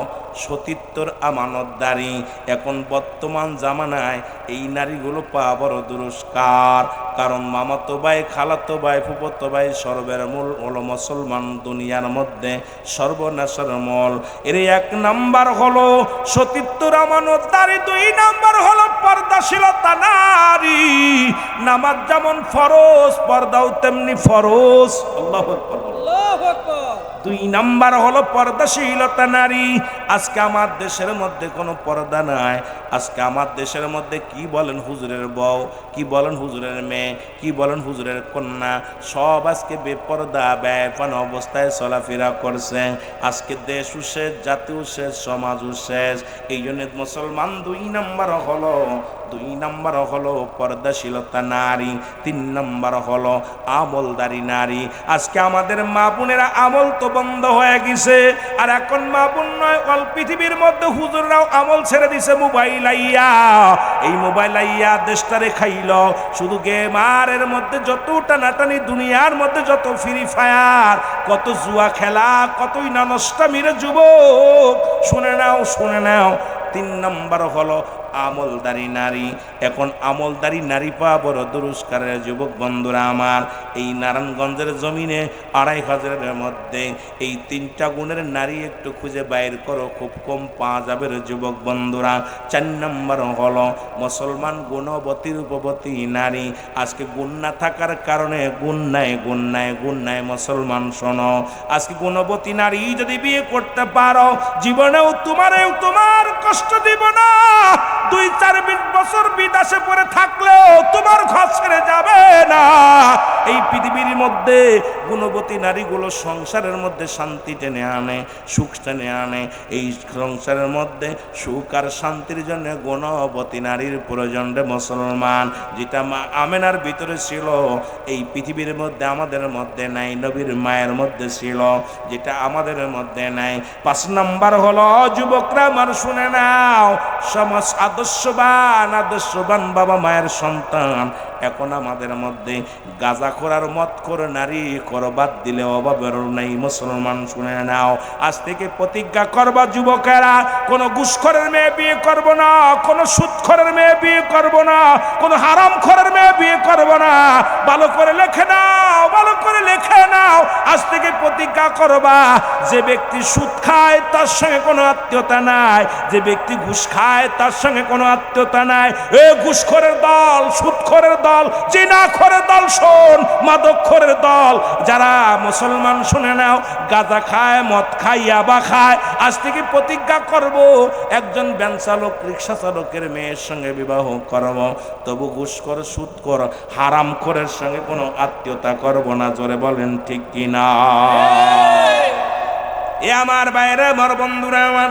সতীত্বর আমানতদারি। এখন বর্তমান জামানায় এই নারীগুলো পাওয়া বড় দুরস্কার, কারণ মামাতো ভাই, খালাতো ভাই, ফুফাতো ভাই সর্বের মূল হলো মুসলমান দুনিয়ার মধ্যে সর্বনাশের মূল। এর 1 নাম্বার হলো সতীত্বর আমানতদারি। 2 নাম্বার হলো পর্দাশীলতা নারী। নামাজ যেমন ফরজ, পর্দাও তেমনি ফরজ। আল্লাহু আকবার, আল্লাহু আকবার। 2 নাম্বার হলো পর্দাশীলতা নারী। আজকে আমার দেশের মধ্যে কোনো পর্দা নাই। আজকে আমার দেশের মধ্যে কি বলেন হুজুরের বউ, কি বলেন হুজুরের মেয়ে, কি বলেন হুজুরের কন্যা, সব আজকে বেপর্দা বেপন অবস্থায় চলাফেরা করছে। আজকে দেশও শেষ, জাতিও শেষ, সমাজও শেষ। এই জন্য মুসলমান 2 নাম্বার হলো পর্দাশীলতা নারী। 3 নাম্বার হলো আমলদারি নারী। আজকে আমাদের মা বোনেরা আমল তো বন্ধ হয়ে গেছে, আর এখন মা বোন নয়, অল পৃথিবীর মধ্যে হুজুররাও আমল ছেড়ে দিছে মোবাইল আইয়া। এই মোবাইল আইয়া দেশটারে খাইল। শুধু গেমারের মধ্যে যত টানাটানি, দুনিয়ার মধ্যে যত ফ্রি ফায়ার, কত জুয়া খেলা, কতই না নষ্টামিরে যুবক। শুনে নাও 3 নাম্বার হলো আমলদারি নারী। এখন আমলদারি নারী পাওয়া বড় দুরস্কারের যুবক বন্ধুরা আমার। এই নারায়ণগঞ্জের জমিনে 2500-এর মধ্যে এই 3টা গুণের নারী একটু খুঁজে বাইর করো, খুব কম পাওয়া যাবে রে যুবক বন্ধুরা। 4 নম্বর হলো মুসলমান গুণবতী রূপবতী নারী। আজকে গুণ না থাকার কারণে গুণ নাই মুসলমান শোনো, আজকে গুণবতী নারী যদি বিয়ে করতে পারো জীবনেও তোমার কষ্ট দিব না। 2-4-20 বছর বিদেশে পড়ে থাকলেও তোমার ঘর ছেড়ে যাবে না। এই পৃথিবীর মধ্যে গুণবতী নারীগুলো সংসারের মধ্যে শান্তি টেনে আনে, সুখ টেনে আনে। এই সংসারের মধ্যে সুখ আর শান্তির জন্য গুণবতী নারীর প্রয়োজন রে মুসলমান। যেটা মা আমেনার ভিতরে ছিল এই পৃথিবীর মধ্যে আমাদের মধ্যে নাই, নবীর মায়ের মধ্যে ছিল, যেটা আমাদের মধ্যে নাই। 5 নাম্বার হলো যুবকরা আমার শুনে নাও, সমাজ আদর্শবান বাবা মায়ের সন্তান এখন আমাদের মধ্যে গাঁজাখোর আর মদখোর নারী করবাদ দিলে অভাবের নাই মুসলমান শুনে নাও। আজ থেকে প্রতিজ্ঞা করবা যুবকেরা, কোনো ঘুষখোরের মেয়ে বিয়ে করব না, কোনো সুদখোরের মেয়ে বিয়ে করব না, কোনো হারামখোরের মেয়ে বিয়ে করব না। ভালো করে লিখে নাও, আজ থেকে প্রতিজ্ঞা করবা, যে ব্যক্তি সুদ খায় তার সঙ্গে কোনো আত্মীয়তা নাই, যে ব্যক্তি ঘুষ খায় তার সঙ্গে কোনো আত্মীয়তা নাই। এ ঘুষখোরের দল, সুদখোরের দল, জিনাখোরের দল শোন, মাদকখোরের দল যারা মুসলমান শুনে নাও, গাঁজা খায়, মদ খায়, ইয়াবা খায়, আজ থেকে প্রতিজ্ঞা করব একজন ভ্যান চালক, রিক্সা চালকের মেয়ের সঙ্গে বিবাহ করব, তবু ঘুষখোর, সুদখোর, হারামখোরের সঙ্গে কোনো আত্মীয়তা করব না। জোরে বলেন ঠিক কিনা? এ আমার বাইরে আমার বন্ধুরা আমার,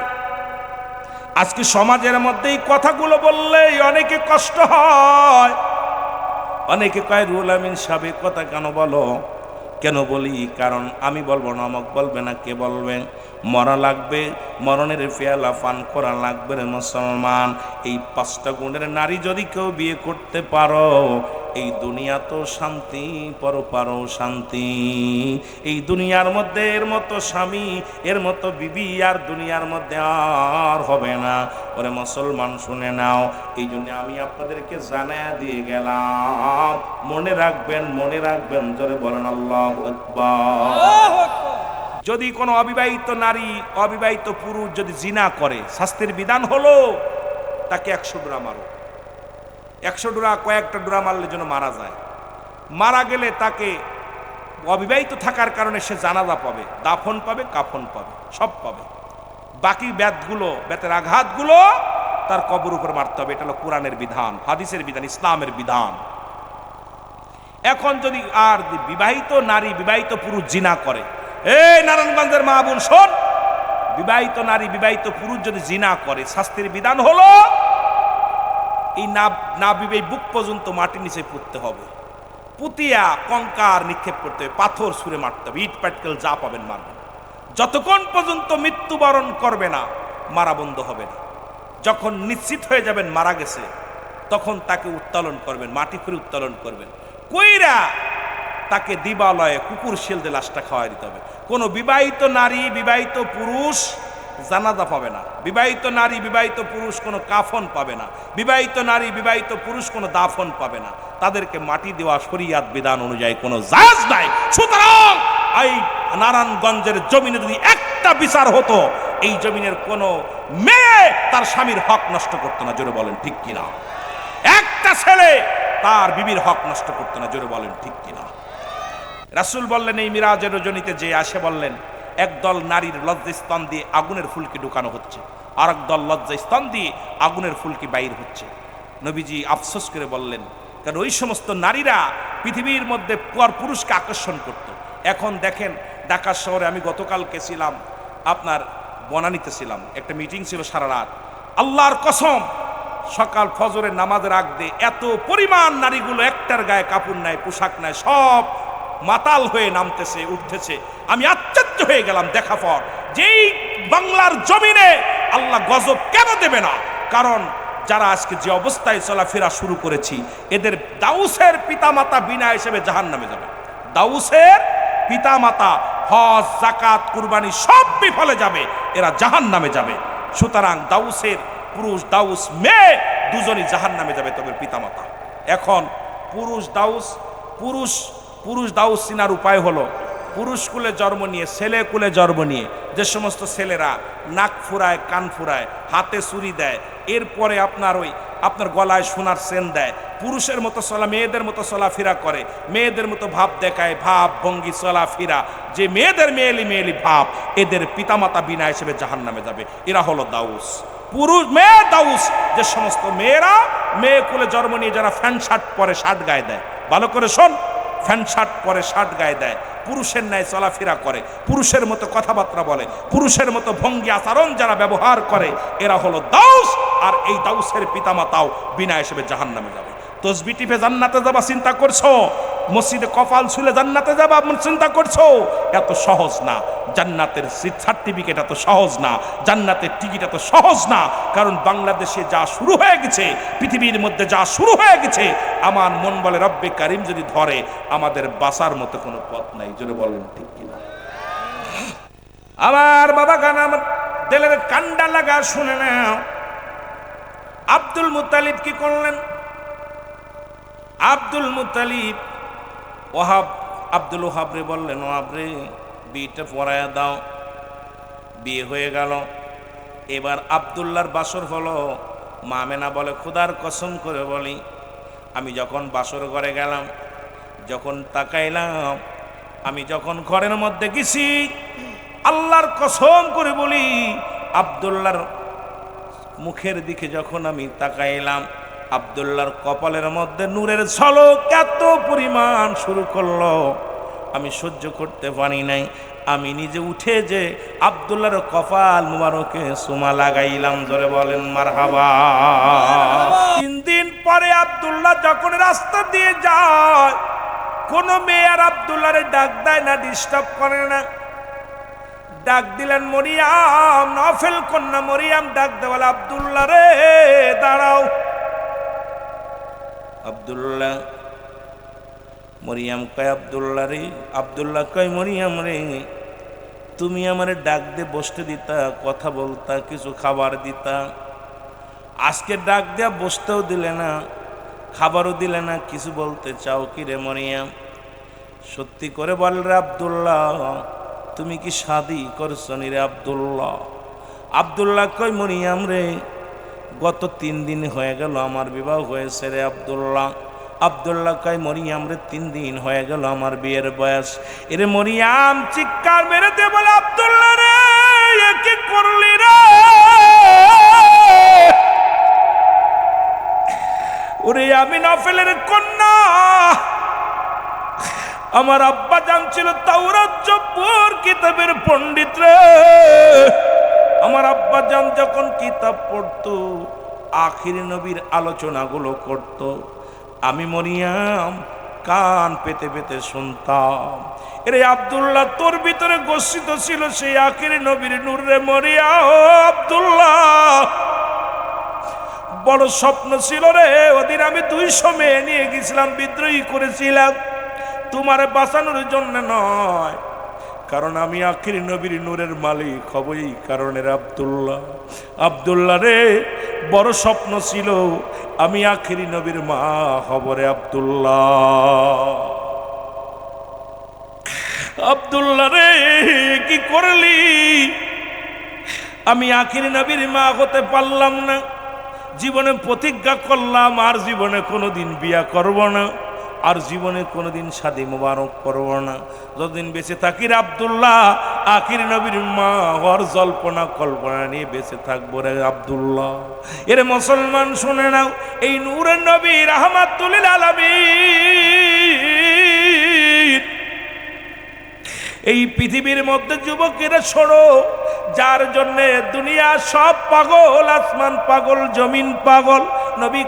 আজকে সমাজের মধ্যে এই কথাগুলো বললেই অনেকে কষ্ট হয়। অনেকে কয় রুহুল আমিন সাহেব কথা কেন বলো? কেন বলি? কারণ আমি বলবো না, আমাকে বলবে না, কে বলবে? মরা লাগবে, মরণের পেয়ালা পান করা লাগবে রে মুসলমান। এই 5টা গুণের নারী যদি কেউ বিয়ে করতে পারো, এই দুনিয়া তো শান্তি, পরপারও শান্তি। এই দুনিয়ার মধ্যে এর মতো স্বামী, এর মতো বিবি আর দুনিয়ার মধ্যে আর হবে না। ওরে মুসলমান শুনে নাও, এই জন্য আমি আপনাদেরকে জানায়া দিয়ে গেলাম, মনে রাখবেন, জোরে বলেন আল্লাহু আকবার। যদি কোনো অবিবাহিত নারী, অবিবাহিত পুরুষ যদি জিনা করে, শাস্তির বিধান হলো তাকে 100 ডোরা মারো। 100 ডোরা, কয়েকটা ডোরা মারলে যেন মারা যায়। মারা গেলে তাকে অবিবাহিত থাকার কারণে সে জানাজা পাবে, দাফন পাবে, কাফন পাবে, সব পাবে। বাকি বেতের আঘাতগুলো তার কবর উপর মারতে হবে। এটা হলো কোরআনের বিধান, হাদিসের বিধান, ইসলামের বিধান। এখন যদি আর বিবাহিত নারী, বিবাহিত পুরুষ জিনা করে, এই নারায়ণগঞ্জের মা বোন শোন, বিবাহিত নারী, বিবাহিত পুরুষ যদি জিনা করে, শাস্তির বিধান হলো এই নাভির বুক পর্যন্ত মাটির নিচে পুঁততে হবে, পুতিয়া কঙ্কার নিক্ষেপ করতে হবে, পাথর ছুঁড়ে মারতে হবে, ইট পাটকেল যা পাবেন মারবেন। যতক্ষণ পর্যন্ত মৃত্যুবরণ করবে না, মারা বন্ধ হবে না। যখন নিশ্চিত হয়ে যাবেন মারা গেছে, তখন তাকে উত্তোলন করবেন, মাটি খুঁড়ে উত্তোলন করবেন, কইরা তাকে দিবালয়ে কুকুর শিল দিয়ে লাশটা খাওয়াই দিতে হবে। কোনো বিবাহিত নারী, বিবাহিত পুরুষ জানাজা পাবে না, বিবাহিত নারী, বিবাহিত পুরুষ কোনো কাফন পাবে না, বিবাহিত নারী, বিবাহিত পুরুষ কোনো দাফন পাবে না। তাদেরকে মাটি দেওয়া শরিয়াত বিধান অনুযায়ী কোনো জায়েজ নাই। সুতরাং এই নারায়ণগঞ্জের জমিনে যদি একটা বিচার হতো, এই জমিনের কোনো মেয়ে তার স্বামীর হক নষ্ট করতো না। জোরে বলেন ঠিক কিনা? একটা ছেলে তার বিবির হক নষ্ট করতো না। জোরে বলেন ঠিক কিনা? রাসূল বললেন, এই মিরাজের রজনীতে যে আসে বললেন, একদল নারীর লজ্জাস্থান দিয়ে আগুনের ফুলকি ঢুকানো হচ্ছে, আর একদল লজ্জাস্থান দিয়ে আগুনের ফুলকি বাইর হচ্ছে। নবীজি আফসোস করে বললেন, কারণ ওই সমস্ত নারীরা পৃথিবীর মধ্যে পর পুরুষকে আকর্ষণ করত। এখন দেখেন, ঢাকা শহরে আমি গতকালকে ছিলাম, আপনার বনানীতে ছিলাম, একটা মিটিং ছিল সারা রাত। আল্লাহর কসম, সকাল ফজরের নামাজের আগ দিয়ে এত পরিমাণ নারীগুলো একটার গায়ে কাপড় নাই, পোশাক নাই, সব মাতাল হয়ে নামতেছে, উঠতেছে। আমি আশ্চর্য হয়ে গেলাম দেখা পর, যেই বাংলার জমিনে আল্লাহ গজব কেন দেবে না? কারণ যারা আজকে যে অবস্থায় চলাফেরা শুরু করেছি, এদের দাউসের পিতামাতা বিনা হিসেবে জাহান্নামে যাবে। দাউসের পিতামাতা হজ, যাকাত, কুরবানি সব বিফলে যাবে, এরা জাহান্নামে যাবে। সুতরাং দাউসের পুরুষ, দাউস মেয়ে দুজনই জাহান্নামে যাবে তবে পিতামাতা। এখন পুরুষ দাউস, পুরুষ দাউস চিনার উপায় হলো পুরুষ কুলে জন্ম নিয়ে, ছেলে কুলে জন্ম নিয়ে যে সমস্ত ছেলেরা নাক ফুরায়, কান ফুরায়, হাতে ছুরি দেয়, এরপরে আপনার গলায় সোনার চেন দেয়, পুরুষের মতো চলা, মেয়েদের মতো চলাফেরা করে, মেয়েদের মতো ভাব দেখায়, ভাব ভঙ্গি চলাফেরা, যে মেয়েদের মেয়েলি ভাব, এদের পিতামাতা বিনা হিসেবে জাহান্নামে যাবে। এরা হলো দাউস। পুরুষ মেয়ে দাউস যে সমস্ত মেয়েরা মেয়ে কুলে জন্ম নিয়ে যারা ফ্যান শার্ট পরে, শার্ট গায়ে দেয়, ভালো করে শোন, ফ্যান শার্ট পরে, শার্ট গায়ে দেয়, পুরুষের ন্যায় চলাফেরা করে, পুরুষের মতো কথাবার্তা বলে, পুরুষের মতো ভঙ্গি আচরণ যারা ব্যবহার করে, এরা হলো দাউস। আর এই দাউসের পিতামাতাও বিনা হিসেবে জাহান্নামে যাবে। তসবি টিপে জান্নাতে যাবা চিন্তা করছো, মসজিদে কপাল ছুলে জান্নাতে যাবা চিন্তা করছো, এত সহজ না। জান্নাতের সার্টিফিকেট এত সহজ না, জান্নাতের টিকিট এত সহজ না। কারণ বাংলাদেশে যা শুরু হয়ে গেছে, পৃথিবীর মধ্যে যা শুরু হয়ে গেছে, আমার মন বলে রব্বে কারিম যদি ধরে, আমাদের বাঁচার মতো কোনো পথ নাই। জোরে বলেন ঠিক কিনা? আমার বাবা গান, আমার দিলের কান্ডা লাগা শুনে নাও। আব্দুল মুত্তালিব কি করলেন? আব্দুল মুত্তালিব আব্দুল ওহাব রে বললেন, ওহাব রে বিয়েটা পড়ায়া দাও। বিয়ে হয়ে গেল। এবার আব্দুল্লাহর বাসর হলো। মা আমেনা বলে, খোদার কসম করে বলি, আমি যখন বাসর ঘরে গেলাম, যখন তাকাইলাম, আমি যখন ঘরের মধ্যে গেছি, আল্লাহর কসম করে বলি, আব্দুল্লাহর মুখের দিকে যখন আমি তাকাইলাম, আব্দুল্লাহর কপালের মধ্যে নূরের ঝলক এত পরিমাণ শুরু করলো, আমি সহ্য করতে পারি নাই। আমি নিজে উঠে যে আব্দুল্লাহর কপাল মুবারকে সুমা লাগাইলাম। জোরে বলেন মারহাবা। 3 দিন পরে আব্দুল্লাহ যখন রাস্তা দিয়ে যায়, কোন মেয়ে আর আব্দুল্লাহরে ডাক দেয় না, ডিস্টার্ব করে না। ডাক দিলেন মরিয়াম, নফল কন্যা মরিয়াম ডাক দেওয়াল, আব্দুল্লাহ রে দাঁড়াও। আব্দুল্লাহ, মরিয়াম কয় আব্দুল্লাহ রে, আব্দুল্লাহ কয় মরিয়াম রে, তুমি আমারে ডাক দিয়ে বসতে দিতা, কথা বলতা, কিছু খাবার দিতা, আজকে ডাক দিয়া বসতেও দিলে না, খাবারও দিলে না, কিছু বলতে চাও কি রে মরিয়াম? সত্যি করে বল রে আব্দুল্লাহ, তুমি কি শাদি করছো নি রে আব্দুল্লাহ? আব্দুল্লাহ কয় মরিয়াম রে, গত 3 দিন হয়ে গেল আমার বিবাহ হয়েছে রে আব্দুল্লাহ। আব্দুল্লাহ কয় মরিয়াম রে, 3 দিন হয়ে গেল আমার বিয়ের বয়স। এরে মরিয়াম চিৎকার মেরে দিয়ে বলে, আব্দুল্লাহ রে কি করলি রে? ওরে আমি নফলের কন্যা, আমার আব্বা জান ছিল তাওরাত জব্বর কিতাবের পণ্ডিত রে। আমার আব্বা জান যখন কিতাব পড়তো, আখির নবীর আলোচনাগুলো করত, আমি মরিয়াম কান পেতে পেতে শুনতাম। এরে আব্দুল্লাহ, তোর ভিতরে গচ্ছিত ছিল সেই আখির নবীর নূর রে মরিয়াম। আব্দুল্লাহ, বড় স্বপ্ন ছিল রে, ওদিন আমি 200 মেয়ে নিয়ে গেছিলাম, বিদ্রোহী করেছিলাম, তোমার বাঁচানোর জন্য নয়, কারণ আমি আখির নবীর নূরের মালিক হব এই কারণের। আব্দুল্লাহ, আব্দুল্লাহ রে, বড় স্বপ্ন ছিল আমি আখির নবীর মা হব রে আব্দুল্লাহ। আব্দুল্লাহ রে কি করলি? আমি আখির নবীর মা হতে পারলাম না। জীবনে প্রতিজ্ঞা করলাম আর জীবনে কোনোদিন বিয়া করব না, আর জীবনে কোনোদিন শাদী মোবারক করব না। যতদিন বেঁচে থাকি রে আব্দুল্লাহ, আখির নবীর মা হওয়ার জল্পনা কল্পনা নিয়ে বেঁচে থাকবো রে আব্দুল্লাহ। এরে মুসলমান শুনে নাও, এই নূরের নবী রাহমাতুল লিল আলামিন, এই পৃথিবীর মধ্যে যুবকেরা ছোড়ো, যার জন্যে দুনিয়া সব পাগল, আসমান পাগল, জমিন পাগল। নবী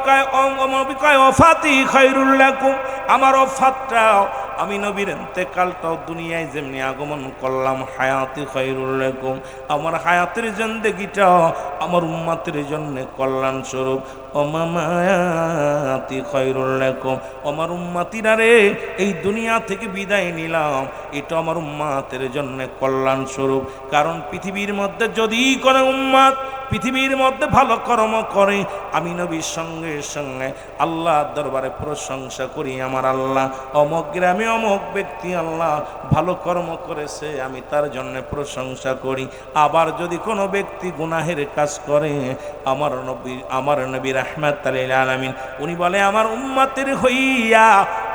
কয় ওফাতি খায়রুল লাকুম, আমার ওফাতটাও, আমি নবীর ইন্তেকালটাও দুনিয়ায় যেমনি আগমন করলাম, হায়াতি খায়রুল লাকুম, আমার হায়াতের জিন্দেগিটাও আমার উম্মতের জন্য কল্যাণ স্বরূপ। মামায়াতি খায়রুল লাকুম। আমার উম্মতিরা রে, এই দুনিয়া থেকে বিদায় নিলাম, এটা আমার উম্মতের জন্য কল্যাণ স্বরূপ। কারণ পৃথিবীর মধ্যে যদি কোনো উম্মত পৃথিবীর মধ্যে ভালো কর্ম করে, আমি নবীর সঙ্গে সঙ্গে আল্লাহর দরবারে প্রশংসা করি, আমার আল্লাহ অমুক গ্রামে অমুক ব্যক্তি আল্লাহ ভালো কর্ম করেছে, আমি তার জন্য প্রশংসা করি। আবার যদি কোনো ব্যক্তি গুনাহের কাজ করে, আমার নবী রাহমাতুল লিল আলামিন উনি বলে আমার উম্মতের হইয়া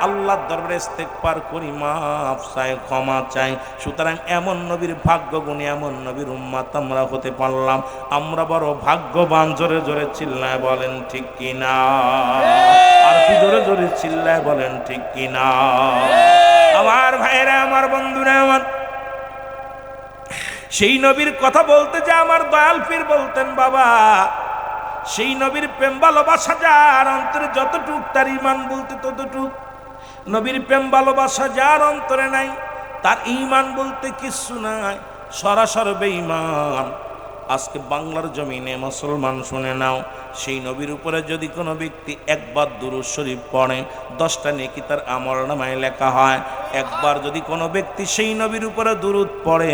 আল্লাহর দরবারে ইস্তেগফার করি, মাফ চাই, ক্ষমা চাই। সুতরাং এমন নবীর ভাগ্য গুণে এমন নবীর উম্মত আমরা হতে পারলাম, আমরা বড় ভাগ্যবান। জোরে জোরে চিল্লায় বলেন ঠিক কিনা? আর কি জোরে জোরে চিল্লায় বলেন ঠিক কিনা? আমার ভাইরা, আমার বন্ধুরা, আমার সেই নবীর কথা বলতে যে আমার দয়াল পীর বলতেন, বাবা সেই নবীর প্রেম ভালোবাসা যার অন্তরে যতটুক, তার ঈমান বলতে ততটুক। নবীর প্রেম ভালোবাসা যার অন্তরে নাই, তার ঈমান বলতে কিচ্ছু নাই, সরাসরি বেঈমান। আজকে বাংলার জমিনে মুসলমান শুনে নাও, সেই নবীর উপরে যদি কোনো ব্যক্তি একবার দুরূদ শরীফ পড়ে, 10টা নেকি তার আমলনামায় লেখা হয়। একবার যদি কোনো ব্যক্তি সেই নবীর উপরে দুরূদ পড়ে,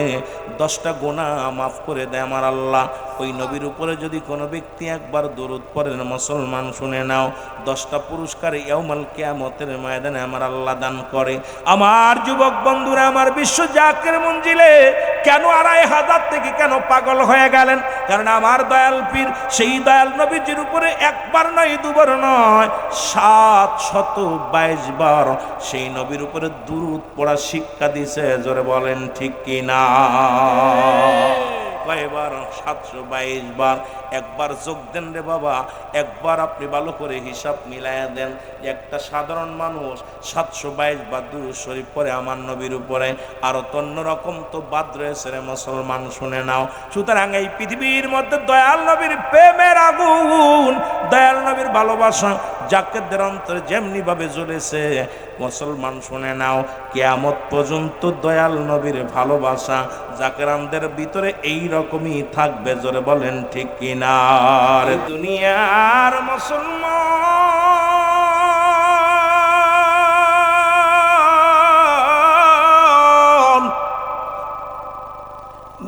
10টা গুনাহ মাফ করে দেয় আমার আল্লাহ। ওই নবীর উপরে যদি কোনো ব্যক্তি একবার দুরূদ পড়ে, মুসলমান শুনে নাও, 10টা পুরস্কার ইয়াউমাল কিয়ামতের ময়দানে আমার আল্লাহ দান করে। আমার যুবক বন্ধুরা, আমার বিশ্ব জাকের মঞ্জিলে কেন 2500 থেকে কেন পাগল হয়ে গেলেন? কারণ আমার দয়াল পীর সেই দয়াল নবীজির উপরে একবার নয়, দুবার নয়, 722 বার সেই নবীর উপরে দুরূদ পড়া শিক্ষা দিছে। জোরে বলেন ঠিক কিনা? কয়বার? 722 বার। একবার যোগ দেন রে বাবা, একবার আপনি ভালো করে হিসাব মিলাইয়া দেন। একটা সাধারণ মানুষ 722 বার দুরূদ শরীফ পড়ে আমার নবীর উপরে, আরো তো অন্যরকম তো বাদ রয়েছে রে মুসলমান, শুনে নাও। সুতরাং এই পৃথিবীর মধ্যে দয়াল নবীর প্রেমের আগুন, দয়াল নবীর ভালোবাসা জাকেরদের অন্তরে যেমনি ভাবে জ্বলেছে, মুসলমান শুনে নাও, কিয়ামত পর্যন্ত দয়াল নবীর ভালোবাসা জাকেরানদের ভিতরে এই রকমই থাকবে। জোরে বলেন ঠিক কিনা? দুনিয়ার মুসলমান,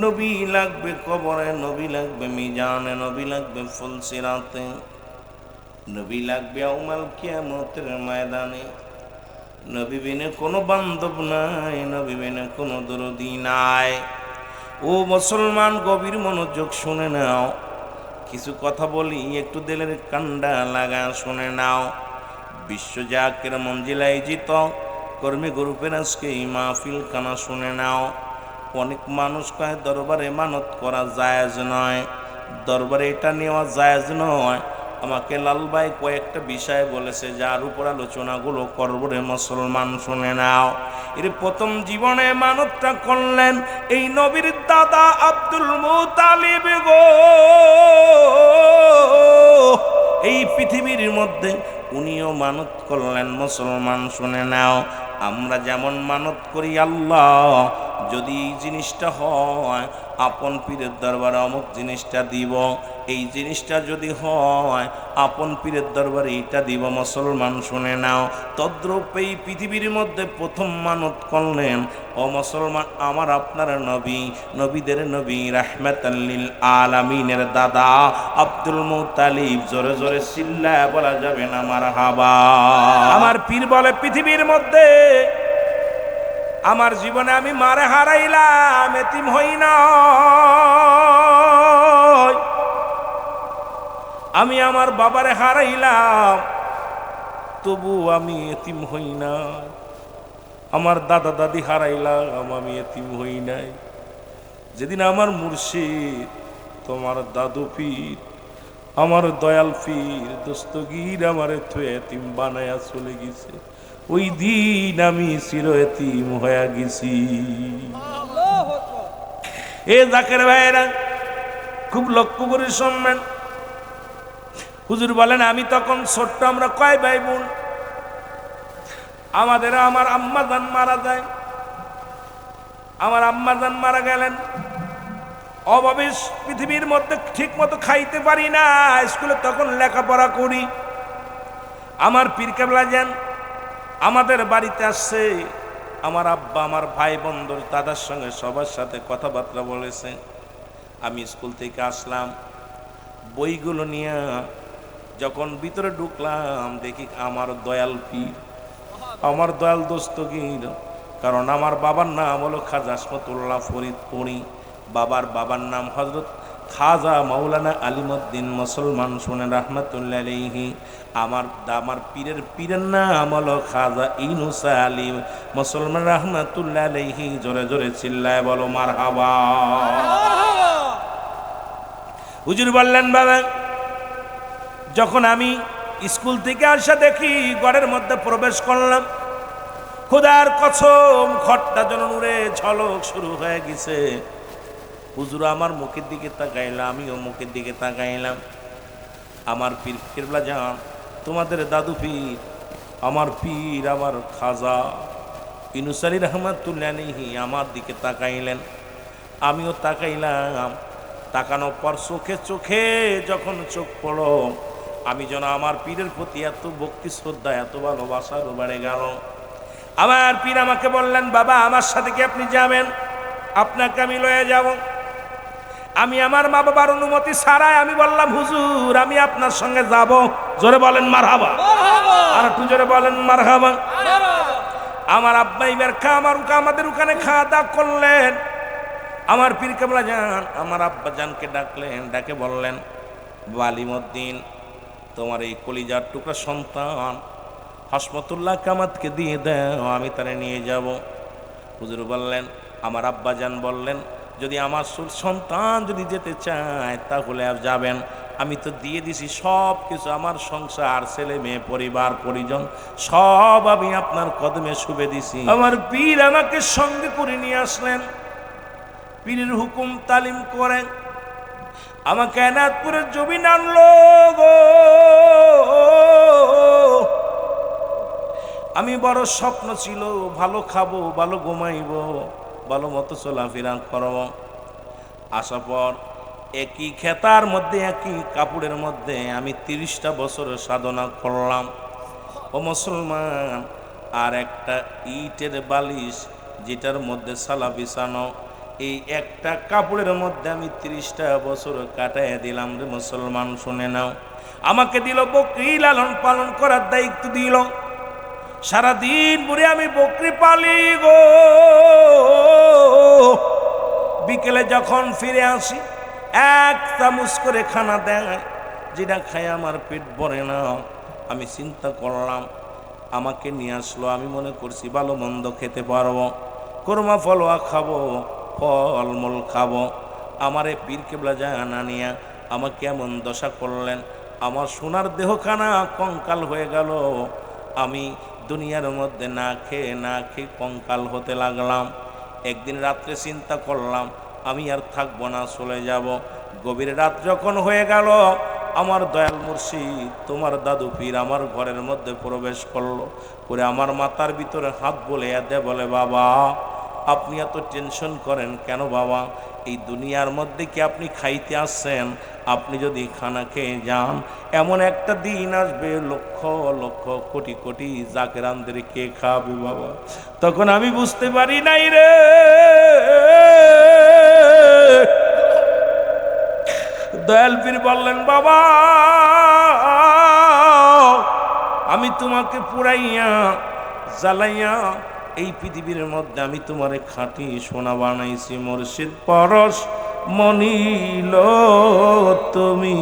নবী লাগবে কবরে, নবী লাগবে মিজানে, নবী লাগবে ফুলসিরাতে, নবী লাগবে ইয়াউমাল কিয়ামতের ময়দানে। নবী বিনে কোনো বান্ধব নাই, নবী বিনে কোনো দরদি নাই। ও মুসলমান, গভীর মনোযোগ শুনে নাও, কিছু কথা বলি, একটু দিলের কান্ডা লাগা শুনে নাও। বিশ্ব জাকের মঞ্জিল আয়োজিত কর্মী গ্রুপের আজকে এই মাহফিল খানা শুনে নাও। অনেক মানুষ কয় দরবারে মানত করা জায়েজ নয়, দরবারে এটা নেওয়া জায়েজ নয়। আমাকে লাল ভাই কয়েকটা বিষয় বলেছে, যার উপর আলোচনাগুলো করব রে মুসলমান, শুনে নাও। এর প্রথম জীবনে মানতটা করলেন এই নবীর দাদা আব্দুল মুতালিব গো। এই পৃথিবীর মধ্যে উনিও মানত করলেন, মুসলমান শুনে নাও। আমরা যেমন মানত করি, আল্লাহ যদি এই জিনিসটা হয়, আপন পীরের দরবারে অমুক জিনিসটা দিব, এই জিনিসটা যদি হয় আপন পীরের দরবারে এইটা দিব, মুসলমান শুনে নাও। তদ্রূপ এই পৃথিবীর মধ্যে প্রথম মানত করলেন ও মুসলমান আমার আপনার নবী, নবীদের নবী, রাহমাতাল লিল আলামিনের দাদা আব্দুল মুতালিব। জোরে জোরে চিল্লায়া বলা যাবে না মারহাবা? আমার পীর বলে পৃথিবীর মধ্যে আমার জীবনে আমি মারে হারাইলাম, এতিম হই না, আমি আমার বাবারে হারাইলাম, তবু আমি এতিম হই না। আমার দাদা দাদি হারাইলাম, আমি এতিম হই নাই। যেদিন আমার মুর্শিদ, তোমার দাদু পীর, আমার দয়াল পীর দস্তগীর আমারে তো এতিম বানায়া চলে গেছে, ওই দিন আমি চির এতিম হয়ে গেছি। এ জাকের ভাইরা খুব লক্ষ্য করে শুনবেন। হুজুর বলেন আমি তখন ছোট্ট, আমরা কয় ভাই বোন, আমার আম্মাজান মারা যায়। আমার আম্মাজান মারা গেলেন, অভাবে পৃথিবীর মধ্যে ঠিক মতো খাইতে পারি না, স্কুলে তখন লেখাপড়া করি। আমার পীর কেবলা যান আমাদের বাড়িতে আসছে, আমার আব্বা আমার ভাই বন্ধু দাদার সঙ্গে সবার সাথে কথাবার্তা বলেছে। আমি স্কুল থেকে আসলাম, বইগুলো নিয়ে যখন ভিতরে ঢুকলাম দেখি আমার দয়াল পীর, আমার দয়াল দস্তগীর। কারণ আমার বাবার নাম হলো খাজা আসমতুল্লাহ ফরিদপুরি, বাবার নাম হযরত খাজা মাওলানা আলিমউদ্দিন মুসলমান শুনেন রাহমাতুল্লাহ আলাইহি। আমার পীরের নাম হলো খাজা ইউনুস আলী মুসলমান রাহমাতুল্লাহ আলাইহি। জোরে জোরে চিল্লায় বলো মারহাবা। হুজুর বললেন, বাবা যখন আমি স্কুল থেকে আসা দেখি ঘরের মধ্যে প্রবেশ করলাম, খোদার কসম ঘরটা যেন নূরে ঝলক শুরু হয়ে গেছে। হুজুর আমার মুখের দিকে তাকাইলাম, আমিও মুখের দিকে তাকাইলাম। আমার পীর কেবলা যান তোমাদের দাদু পীর, আমার পীর আমার খাজা ইউনুস আলী রাহমাতুল্লাহ আলাইহি আমার দিকে তাকাইলেন, আমিও তাকাইলাম। তাকানোর পর চোখে যখন চোখ পড়ো, আমি যেন আমার পীরের প্রতি এত ভক্তি শ্রদ্ধা এত ভালোবাসার বেড়ে গেল। আমার পীর আমাকে বললেন, বাবা আমার সাথে কি আপনি যাবেন? আপনাকে আমি লয়ে যাব। আমি আমার মা বাবার অনুমতি ছাড়াই আমি বললাম, হুজুর আমি আপনার সঙ্গে যাব। জোরে বলেন মারহাবা, আর একটু জোরে বলেন মারহাবা। আমার আব্বা এবার আমাদের ওখানে খাওয়া দাওয়া করলেন। আমার পীর কেবলা যান আমার আব্বা জানকে ডাকলেন, ডাকে বললেন, আলিমউদ্দিন তোমার এই কলিজার টুকরা সন্তান হাসমতুল্লাহ কামাতকে দিয়ে দাও, আমি তারে নিয়ে যাব। হুজুর বললেন, আমার আব্বা জান বললেন, যদি আমার সন্তান যদি যেতে চায় তাহলে আর যাবেন, আমি তো দিয়ে দিছি সব কিছু, আমার সংসার ছেলে মেয়ে পরিবার পরিজন সব আমি আপনার কদমে শুভে দিছি। আমার পীর আমাকে সঙ্গে করে নিয়ে আসলেন, পীরের হুকুম তালিম করেন, আমাকে এনায়তপুরের জমিন আনলো গো। আমি বড় স্বপ্ন ছিল, ভালো খাবো, ভালো ঘুমাইব, ভালো মতো চলাফেরা করব। আসার পর একই খেতার মধ্যে একই কাপড়ের মধ্যে আমি 30টা বছরের সাধনা করলাম ও মুসলমান। আর একটা ইটের বালিশ যেটার মধ্যে সালা বিছানো, এই একটা কাপড়ের মধ্যে আমি 30টা বছর কাটাইয়া দিলাম রে মুসলমান। শুনে নাও, আমাকে দিল বকরি লালন পালন করার দায়িত্ব দিল। সারাদিন ভরে আমি বকরি পালি গো। বিকেলে যখন ফিরে আসি এক চামচ করে খানা দেয়, যেটা খাই আমার পেট ভরে না। আমি চিন্তা করলাম, আমাকে নিয়ে আসলো, আমি মনে করছি ভালো মন্দ খেতে পারবো, কোরমা ফলওয়া খাবো, ফলমূল খাবো। আমারে পীর কেবলা জানা নিয়া আমাকে এমন দশা করলেন, আমার সোনার দেহখানা কঙ্কাল হয়ে গেল। আমি দুনিয়ার মধ্যে না খেয়ে কঙ্কাল হতে লাগলাম। একদিন রাত্রে চিন্তা করলাম আমি আর থাকবো না, চলে যাব। গভীর রাত যখন হয়ে গেল, আমার দয়াল মুর্শিদ তোমার দাদু পীর আমার ঘরের মধ্যে প্রবেশ করলো, করে আমার মাথার ভিতরে হাত বলে বলে, বাবা আপনি এত টেনশন করেন কেন বাবা? এই দুনিয়ার মধ্যে কি আপনি খাইতে আসছেন? আপনি যদি খানা খেয়ে যান, এমন একটা দিন আসবে লক্ষ লক্ষ কোটি কোটি জাকেরানদের কে খাবে বাবা? তখন আমি বুঝতে পারি নাই রে। দয়াল পীর বললেন, বাবা আমি তোমাকে পুরাইয়া জ্বালাইয়া এই পৃথিবীর মধ্যে আমি তোমারে খাঁটি সোনা বানাইছি। মুর্শিদ পরশ মনিল তুমি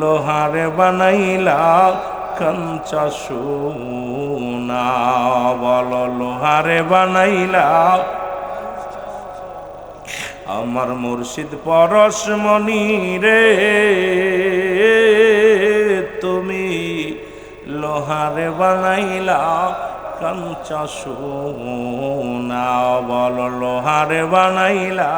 লোহারে বানাইলা কাঞ্চা সোনা, বলো লোহারে বানাইলা আমার মুর্শিদ পরশ মনি রে, তুমি লোহারে বানাইলা কাঞ্চা সোনা, বলো লোহারে বানাইলা।